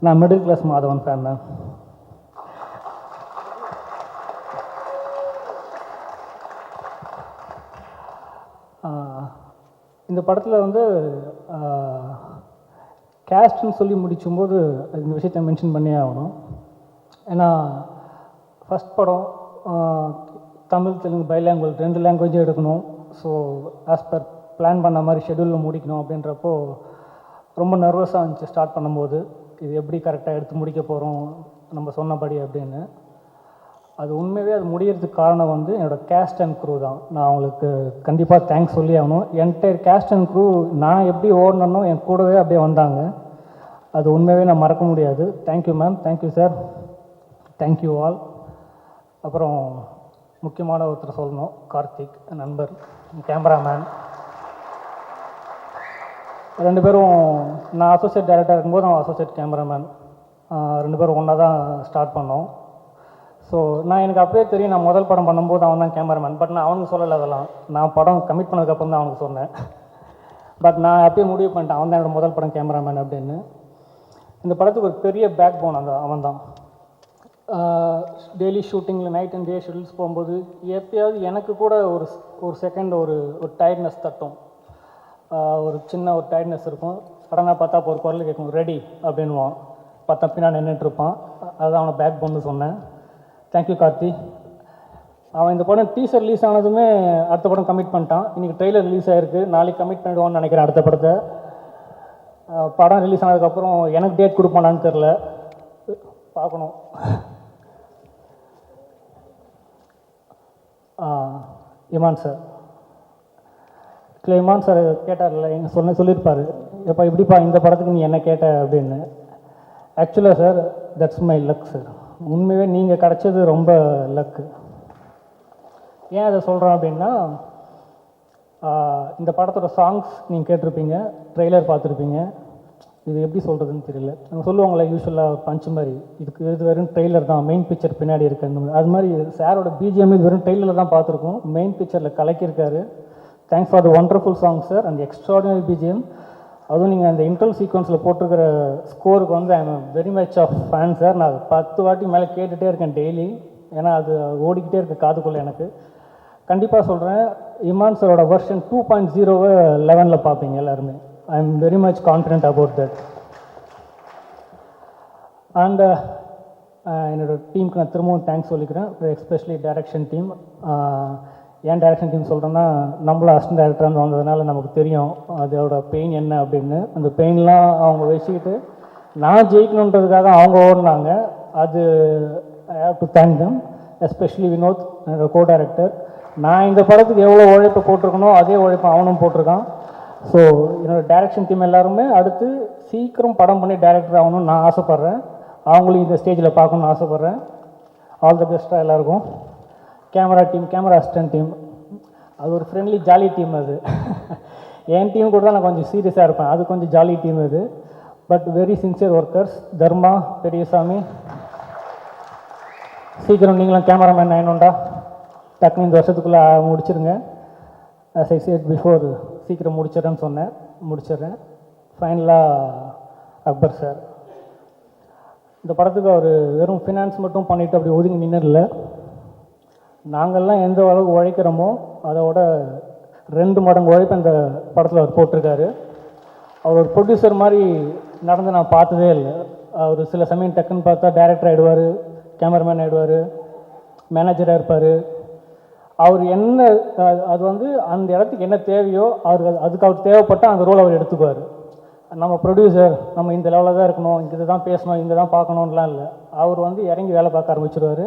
நான் middle class Madhavan fan ma'am. இந்த படத்தில் வந்து கேஸ்ட்னு சொல்லி முடிக்கும்போது இந்த விஷயத்தை மென்ஷன் பண்ணியே ஆகணும். ஏன்னா ஃபஸ்ட் படம் தமிழ், தெலுங்கு, பைலாங்குவேஜ் 2 லாங்குவேஜும் எடுக்கணும். ஸோ ஆஸ் பர் பிளான் பண்ண மாதிரி ஷெடியூலில் முடிக்கணும் அப்படின்றப்போ ரொம்ப நர்வஸாக இருந்துச்சு ஸ்டார்ட் பண்ணும்போது. இது எப்படி கரெக்டாக எடுத்து முடிக்க போகிறோம் நம்ம சொன்னபடி அப்படின்னு. அது உண்மையாகவே அது முடியறதுக்கு காரணம் வந்து என்னோடய கேஸ்ட் அண்ட் க்ரூ தான். நான் அவங்களுக்கு கண்டிப்பாக தேங்க்ஸ் சொல்லி ஆகணும். என்டையர் கேஸ்ட் அண்ட் க்ரூ நான் எப்படி ஓடணும் என் கூடவே அப்படியே வந்தாங்க. அது உண்மையாகவே நான் மறக்க முடியாது. Thank you ma'am, thank you sir, thank you all. அப்புறம் முக்கியமான ஒருத்தர் சொல்லணும், கார்த்திக் நண்பர், கேமராமேன். 2 பேரும் நான் அசோசியேட் டைரக்டர் இருக்கும்போது அவன் அசோசியேட் கேமராமேன். 2 பேரும் ஒன்றா தான் ஸ்டார்ட் பண்ணோம். ஸோ எனக்கு அப்பவே தெரியும், நான் முதல் படம் பண்ணும்போது அவன் தான் கேமராமேன். பட் நான் அவனுக்கு சொல்லலை. அதெல்லாம் நான் படம் கமிட் பண்ணதுக்கப்புறம் தான் அவனுக்கு சொன்னேன். பட் நான் அப்பயே முடிவு பண்ணிட்டேன் அவன் தான் என்னோடய முதல் படம் கேமராமேன் அப்படின்னு. இந்த படத்துக்கு ஒரு பெரிய பேக் போன் அவன் தான். டெய்லி ஷூட்டிங்கில் நைட் அண்ட் டே ஷெடியூல்ஸ் போகும்போது எப்பயாவது எனக்கு கூட ஒரு செகண்ட் ஒரு டயர்ட்னஸ் தட்டும். ஒரு சின்ன ஒரு டயர்ட்னஸ் இருக்கும். சடனாக பார்த்தா ஒரு குரல் கேட்கும், ரெடி அப்படின்வான். பார்த்தா பின்னாடி நின்றுட்டுருப்பான். அதுதான் அவனை பேக் போன்னு சொன்னேன். தேங்க்யூ கார்த்தி. அவன் இந்த படம் டீசர் ரிலீஸ் ஆனதுமே அடுத்த படம் கமிட் பண்ணிட்டான். இன்றைக்கி ட்ரெய்லர் ரிலீஸ் ஆகிருக்கு. நாளைக்கு கமிட் பண்ணிடுவான்னு நினைக்கிறேன் அடுத்த படத்தை. படம் ரிலீஸ் ஆனதுக்கப்புறம் எனக்கு டேட் கொடுப்பானான்னு தெரில, பார்க்கணும். இமான் சார், இமான் சார் கேட்டார்ல, எங்கள் சொல்லியிருப்பார், எப்போ இப்படிப்பா இந்த படத்துக்கு நீ என்ன கேட்ட அப்படின்னு. ஆக்சுவலாக sir that's my luck sir. உண்மையே நீங்கள் கிடச்சது ரொம்ப லக்கு. ஏன் அதை சொல்கிறோம் அப்படின்னா, இந்த படத்தோட சாங்ஸ் நீங்கள் கேட்டிருப்பீங்க, ட்ரெய்லர் பார்த்துருப்பீங்க. இது எப்படி சொல்கிறதுன்னு தெரியல. நம்ம சொல்லுவாங்களே யூஸ்வலாக பஞ்ச் மாதிரி, இது வெறும் ட்ரெய்லர் தான், மெயின் பிக்சர் பின்னாடி இருக்கு அந்த மாதிரி. அது மாதிரி சாரோட பிஜிஎம் இது வெறும் ட்ரெய்லரில் தான் பார்த்துருக்கோம், மெயின் பிக்சரில் கலக்கியிருக்காரு. Thanks for the wonderful song sir and extraordinary BGM. அதுவும் நீங்கள் அந்த இன்டர்வல் சீக்வன்ஸில் போட்டிருக்கிற ஸ்கோருக்கு வந்து I am very much of fan sir. நான் 10 வாட்டி மேலே கேட்டுகிட்டே இருக்கேன் டெய்லி, ஏன்னா அது ஓடிக்கிட்டே இருக்கு காதுக்குள்ளே. எனக்கு கண்டிப்பாக சொல்கிறேன், இமான் சாரோட வெர்ஷன் 2.0 11ல் பார்ப்பீங்க எல்லாருமே. ஐ am very much confident about that. And என்னோடய டீமுக்கு நான் திரும்பவும் தேங்க்ஸ் சொல்லிக்கிறேன், எஸ்பெஷலி டைரக்ஷன் டீம். ஏன் டைரக்ஷன் டீம் சொல்கிறேன்னா, நம்மளும் அசிஸ்டன்ட் டைரக்டராக வந்ததுனால நமக்கு தெரியும் அதோட பெயின் என்ன அப்படின்னு. அந்த பெயின்லாம் அவங்க வச்சுக்கிட்டு நான் ஜெயிக்கணுன்றதுக்காக அவங்க ஓடினாங்க. அது I have to thank them, especially Vinod என்னோட கோ டைரக்டர். நான் இந்த படத்துக்கு எவ்வளோ உழைப்பு போட்டிருக்கணும் அதே உழைப்பு அவனும் போட்டிருக்கான். ஸோ என்னோடய டைரக்ஷன் டீம் எல்லாருமே அடுத்து சீக்கிரம் படம் பண்ணி டைரக்டர் ஆகணும்னு நான் ஆசைப்பட்றேன். அவங்களையும் இந்த ஸ்டேஜில் பார்க்கணுன்னு ஆசைப்பட்றேன். ஆல் த பெஸ்ட்டாக எல்லாருக்கும். Camera team, camera assistant team, அது ஒரு ஃப்ரெண்ட்லி ஜாலி டீம். அது என் டீம் கூட தான் நான் கொஞ்சம் சீரியஸாக இருப்பேன், அது கொஞ்சம் ஜாலி டீம் அது. But very sincere workers. Dharma, Periyasamy, சீக்கிரம் நீங்களும் கேமராமேன் ஆயினுண்டா, டக்குனு இந்த வருஷத்துக்குள்ளே முடிச்சிருங்க. as I said before, சீக்கிரம் முடிச்சிடறேன்னு சொன்னேன், முடிச்சிடுறேன். ஃபைனலாக அக்பர் சார், இந்த படத்துக்கு அவர் வெறும் ஃபினான்ஸ் மட்டும் பண்ணிவிட்டு அப்படி ஒதுங்கி நின்றுல. நாங்கள்லாம் எந்த அளவுக்கு உழைக்கிறோமோ அதோட 2 மடங்கு உழைப்பு இந்த படத்தில் அவர் போட்டிருக்காரு. அவர் ஒரு ப்ரொடியூசர் மாதிரி நடந்து நான் பார்த்ததே இல்லை. அவர் சில சமயம் டக்குன்னு பார்த்தா டைரக்டர் ஆகிடுவார், கேமராமேன் ஆகிடுவார், மேனேஜராக இருப்பார். அவர் என்ன அது வந்து அந்த இடத்துக்கு என்ன தேவையோ அதுக்கு அவர் தேவைப்பட்டால் அந்த ரோல் அவர் எடுத்துக்குவார். நம்ம ப்ரொடியூசர் நம்ம இந்த லெவலில் தான் இருக்கணும், இங்கே தான் பேசணும், இங்கே தான் பார்க்கணுன்லாம் இல்லை. அவர் வந்து இறங்கி வேலை பார்க்க ஆரம்பிச்சிடுவார்.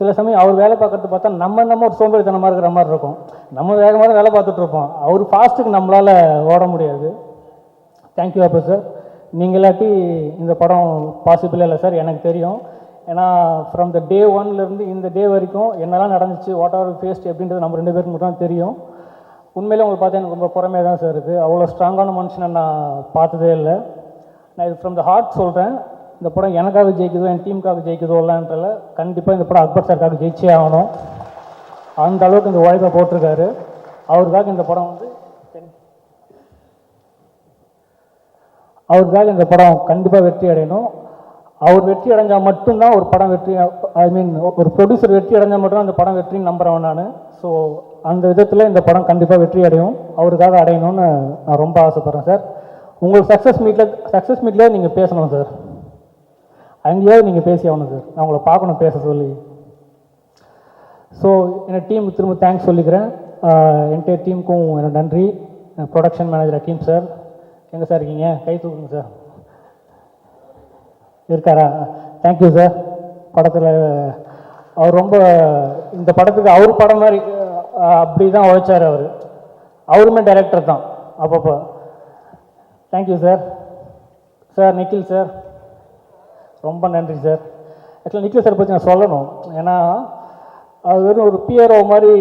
சில சமயம் அவர் வேலை பார்க்கறது பார்த்தா நம்ம ஒரு சோம்பேறித்தனமாக இருக்கிற மாதிரி இருக்கும். நம்ம வேகமாக தான் வேலை பார்த்துட்ருப்போம், அவர் ஃபாஸ்ட்டுக்கு நம்மளால் ஓட முடியாது. தேங்க்யூ அப்போ சார். நீங்கள் இல்லாட்டி இந்த படம் பாசிபிளே இல்லை சார், எனக்கு தெரியும். ஏன்னா ஃப்ரம் த டே 1லேருந்து இந்த டே வரைக்கும் என்னெல்லாம் நடந்துச்சு, வாட் ஆர் ஃபேஸ்ட் அப்படின்றது நம்ம 2 பேருக்கு மட்டும் தான் தெரியும். உண்மையிலே உங்களுக்கு பார்த்தா எனக்கு ரொம்ப பொறுமையாக தான் சார் இருக்குது. அவ்வளோ ஸ்ட்ராங்கான மனுஷனை நான் பார்த்ததே இல்லை. நான் இது ஃப்ரம் த ஹார்ட் சொல்கிறேன். இந்த படம் எனக்காக ஜெயிக்குதோ என் டீமுக்காக ஜெயிக்குதோலான்றல, கண்டிப்பாக இந்த படம் அக்பர் சாருக்காக ஜெயிச்சே ஆகணும். அந்த அளவுக்கு இந்த உழைப்பை போட்டிருக்காரு. அவருக்காக இந்த படம் வந்து அவருக்காக இந்த படம் கண்டிப்பாக வெற்றி அடையணும். அவர் வெற்றி அடைஞ்சால் மட்டும்தான் ஒரு படம் வெற்றி, ஐ மீன் ஒரு ப்ரொடியூசர் வெற்றி அடைஞ்சால் மட்டும்தான் அந்த படம் வெற்றின்னு நம்புகிறவன் நான். ஸோ அந்த விதத்தில் இந்த படம் கண்டிப்பாக வெற்றி அடையும், அவருக்காக அடையணும்னு நான் ரொம்ப ஆசைப்பட்றேன் சார். உங்களுக்கு சக்ஸஸ் மீட்டில் நீங்கள் பேசணும் சார், அங்கேயாவது நீங்கள் பேசி ஆகணும் சார், நான் உங்களை பார்க்கணும் பேச சொல்லி. ஸோ என்னோட டீமுக்கு திரும்ப தேங்க்ஸ் சொல்லிக்கிறேன். என்டையர் டீமுக்கும் என்னோட நன்றி. ப்ரொடக்ஷன் மேனேஜர் அக்கீம் சார், எங்கே சார் இருக்கீங்க? கை தூக்குங்க சார். இருக்காரா? Thank you sir. படத்தில் அவர் ரொம்ப இந்த படத்துக்கு அவர் படம் மாதிரி அப்படி தான் உழைச்சார். அவருமே டைரக்டர் தான் அப்பப்போ. Thank you sir. Sir Nikhil sir, ரொம்ப நன்றி சார். ஆக்சுவலாக நிக்கில் சார் பற்றி நான் சொல்லணும், ஏன்னா அது வெறும் ஒரு பிஆர்ஓ மாதிரி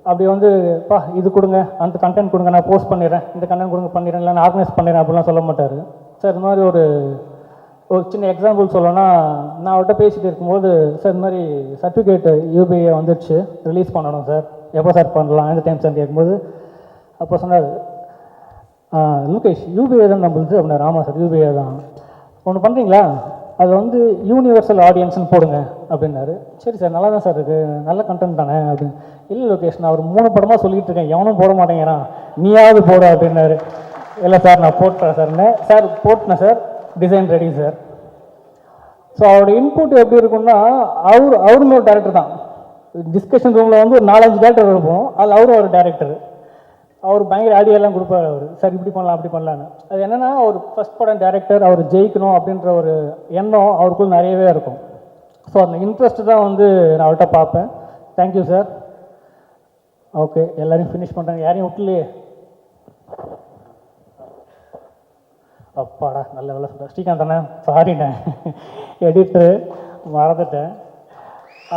அப்படி வந்து இது கொடுங்க, அந்த கண்டென்ட் கொடுங்க, நான் போஸ்ட் பண்ணிடுறேன், இந்த கண்டென்ட் கொடுங்க பண்ணிடுறேன், இல்லை நான் ஆர்கனைஸ் பண்ணிடுறேன் அப்படிலாம் சொல்ல மாட்டார் சார். இந்த மாதிரி ஒரு சின்ன எக்ஸாம்பிள் சொல்லணும்னா, நான் அவர்கிட்ட பேசிகிட்டு இருக்கும்போது, சார் இந்த மாதிரி சர்டிஃபிகேட்டு யூபிஐ வந்துடுச்சு, ரிலீஸ் பண்ணணும் சார், எப்போ சார் பண்ணலாம், எந்த டைம் சார் கேட்கும்போது அப்போ சொன்னார், லோகேஷ் யூபிஐ தான் நம்மளுது அப்படின்னாரு. ஆமாம் சார் யூபிஐ தான். ஒன்று பண்ணுறீங்களா, அது வந்து யூனிவர்சல் ஆடியன்ஸ்னு போடுங்க அப்படின்னாரு. சரி சார், நல்லா தான் சார் இருக்குது, நல்ல கண்டென்ட் தானே அப்படின்னு. இல்லை லோகேஷ், நான் ஒரு 3 படமாக சொல்லிகிட்டு இருக்கேன், எவனும் போட மாட்டேங்கிறான், நீயாவது போட அப்படின்னாரு. இல்லை சார் நான் போட்டுறேன் சார்னு. சார் போட்டினேன் sir, design ready sir. So அவரோட இன்புட் எப்படி இருக்குன்னா, அவருமே ஒரு டேரக்டர் தான். டிஸ்கஷன் ரூமில் வந்து ஒரு 4-5 டேரக்டர் இருப்போம், அதில் அவரும் ஒரு டேரக்டர். அவர் பயங்கர ஐடியாலாம் கொடுப்பார். அவர் சார் இப்படி பண்ணலாம் அப்படி பண்ணலான்னு. அது என்னென்னா, ஒரு ஃபஸ்ட் படம் டேரக்டர், அவர் ஜெயிக்கணும் அப்படின்ற ஒரு எண்ணம் அவருக்குள்ள நிறையவே இருக்கும். ஸோ அந்த இன்ட்ரெஸ்ட் தான் வந்து நான் அவர்கிட்ட பார்ப்பேன். Thank you sir. ஓகே, எல்லோரையும் ஃபினிஷ் பண்ணுறாங்க, யாரையும் விட்டுலையே. அப்பாடா, நல்ல வேலை சொல்கிறேன். ஸ்ரீகாந்த் அண்ணா சாரிண்ணே, எடிட்ரு மறந்துட்டேன்.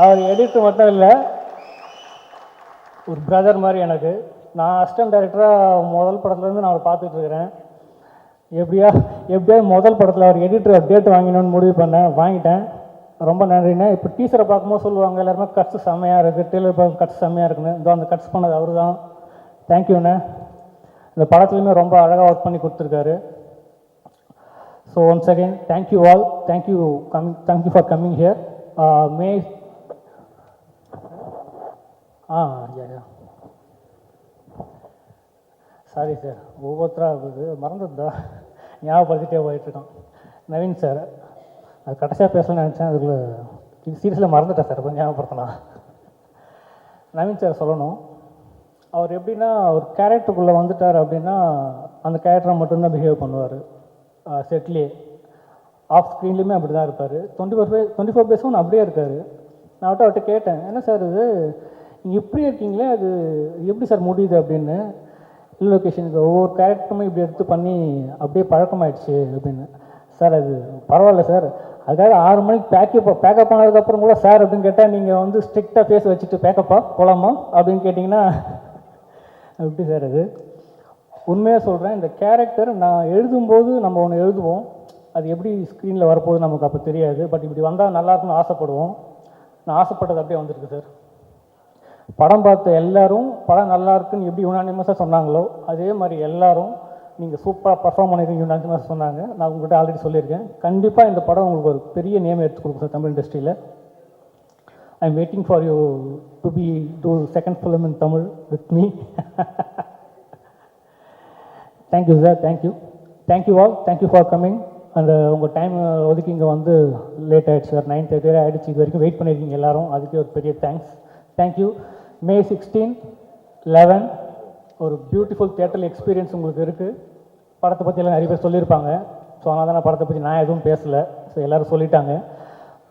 அவர் எடிட்ரு மட்டும் இல்லை, ஒரு பிரதர் மாதிரி எனக்கு. நான் அசிஸ்டன்ட் டைரக்டராக முதல் படத்துலேருந்து நான் அவரை பார்த்துட்ருக்கிறேன். எப்படியாவது முதல் படத்தில் ஒரு எடிட்டர் டேட் வாங்கினோன்னு முடிவு பண்ணேன், வாங்கிட்டேன். ரொம்ப நன்றிண்ணே. இப்போ டீச்சரை பார்க்கும்போது சொல்லுவாங்க எல்லாருமே கட்ஸ் செம்மையாக இருக்குது, டெய்லர் பார்க்க கட்ஸ் செம்மையாக இருக்குன்னு. இதோ அந்த கட்ஸ் பண்ணது அவர் தான். தேங்க்யூண்ணே. இந்த படத்துலையுமே ரொம்ப அழகாக ஒர்க் பண்ணி கொடுத்துருக்காரு. So once again thank you all, thank you for coming here. May sorry sir, ஒவ்வொருத்தராக மறந்துதான் ஞாபகப்படுத்திட்டே போயிட்டுருக்கோம். நவீன் சார், அது கடைசியாக பேசணும்னு நினச்சேன், அதுக்குள்ளே சீரியஸில் மறந்துட்டேன் சார், கொஞ்சம் ஞாபகப்படுத்தலாம். நவீன் சார் சொல்லணும், அவர் எப்படின்னா ஒரு கேரக்டருக்குள்ளே வந்துட்டார் அப்படின்னா அந்த கேரக்டரை மட்டும்தான் பிஹேவ் பண்ணுவார். செட்லேயே ஆஃப் ஸ்க்ரீன்லேயுமே அப்படி தான் இருப்பார். 24 பேஸும் அப்படியே இருக்கார். நான் அவர்கிட்ட கேட்டேன், என்ன சார் இது நீங்கள் இப்படி இருக்கீங்களே, அது எப்படி சார் முடியுது அப்படின்னு. இல்லை லொக்கேஷனுக்கு ஒவ்வொரு கேரக்டருமே இப்படி எடுத்து பண்ணி அப்படியே பழக்கமாயிடுச்சு அப்படின்னு. சார் அது பரவாயில்ல சார், அதுக்காக 6 மணிக்கு பேக்கப் ஆனதுக்கப்புறம் கூட சார் அப்படின்னு கேட்டால் நீங்கள் வந்து ஸ்ட்ரிக்டாக ஃபேஸ் வச்சுட்டு பேக்கப்பா போகலாமா அப்படின்னு கேட்டிங்கன்னா எப்படி சார் அது. உண்மையாக சொல்கிறேன், இந்த கேரக்டர் நான் எழுதும்போது நம்ம ஒன்று எழுதுவோம், அது எப்படி ஸ்க்ரீனில் வரப்போகுது நமக்கு அப்போ தெரியாது. பட் இப்படி வந்தால் நல்லாயிருக்குன்னு ஆசைப்படுவோம். நான் ஆசைப்பட்டது அப்படியே வந்திருக்கு சார். படம் பார்த்த எல்லாரும் படம் நல்லா இருக்குன்னு எப்படி யுனானிமஸாக சொன்னாங்களோ அதே மாதிரி எல்லாரும் நீங்கள் சூப்பராக பர்ஃபார்ம் பண்ணியிருக்கீங்க யுனானிமஸாக சொன்னாங்க. நான் உங்கள்கிட்ட ஆல்ரெடி சொல்லியிருக்கேன், கண்டிப்பாக இந்த படம் உங்களுக்கு ஒரு பெரிய நேம் எடுத்து கொடுக்கும் சார் தமிழ் இண்டஸ்ட்ரியில். I am waiting for you to be do second film in Tamil with me. Thank you sir, thank you all, thank you for coming. And உங்கள் டைம் ஒதுக்கி இங்கே வந்து லேட் ஆகிடுச்சு சார், 9:30 ஆகிடுச்சு. இது வரைக்கும் வெயிட் பண்ணியிருக்கீங்க எல்லாரும், அதுக்கே ஒரு பெரிய தேங்க்ஸ். தேங்க்யூ. May 16, 11 ஒரு பியூட்டிஃபுல் தியேட்டர் எக்ஸ்பீரியன்ஸ் உங்களுக்கு இருக்குது. படத்தை பற்றி எல்லாம் நிறைய பேர் சொல்லியிருப்பாங்க. ஸோ அதனால் தான் நான் படத்தை பற்றி நான் எதுவும் பேசலை, ஸோ எல்லோரும் சொல்லிட்டாங்க.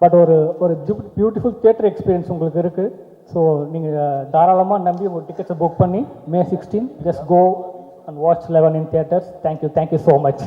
பட் ஒரு பியூட்டிஃபுல் தியேட்டர் எக்ஸ்பீரியன்ஸ் உங்களுக்கு இருக்குது. ஸோ நீங்கள் தாராளமாக நம்பி உங்கள் டிக்கெட்ஸை புக் பண்ணி May 16 just go and watch 11 in theaters. Thank you so much.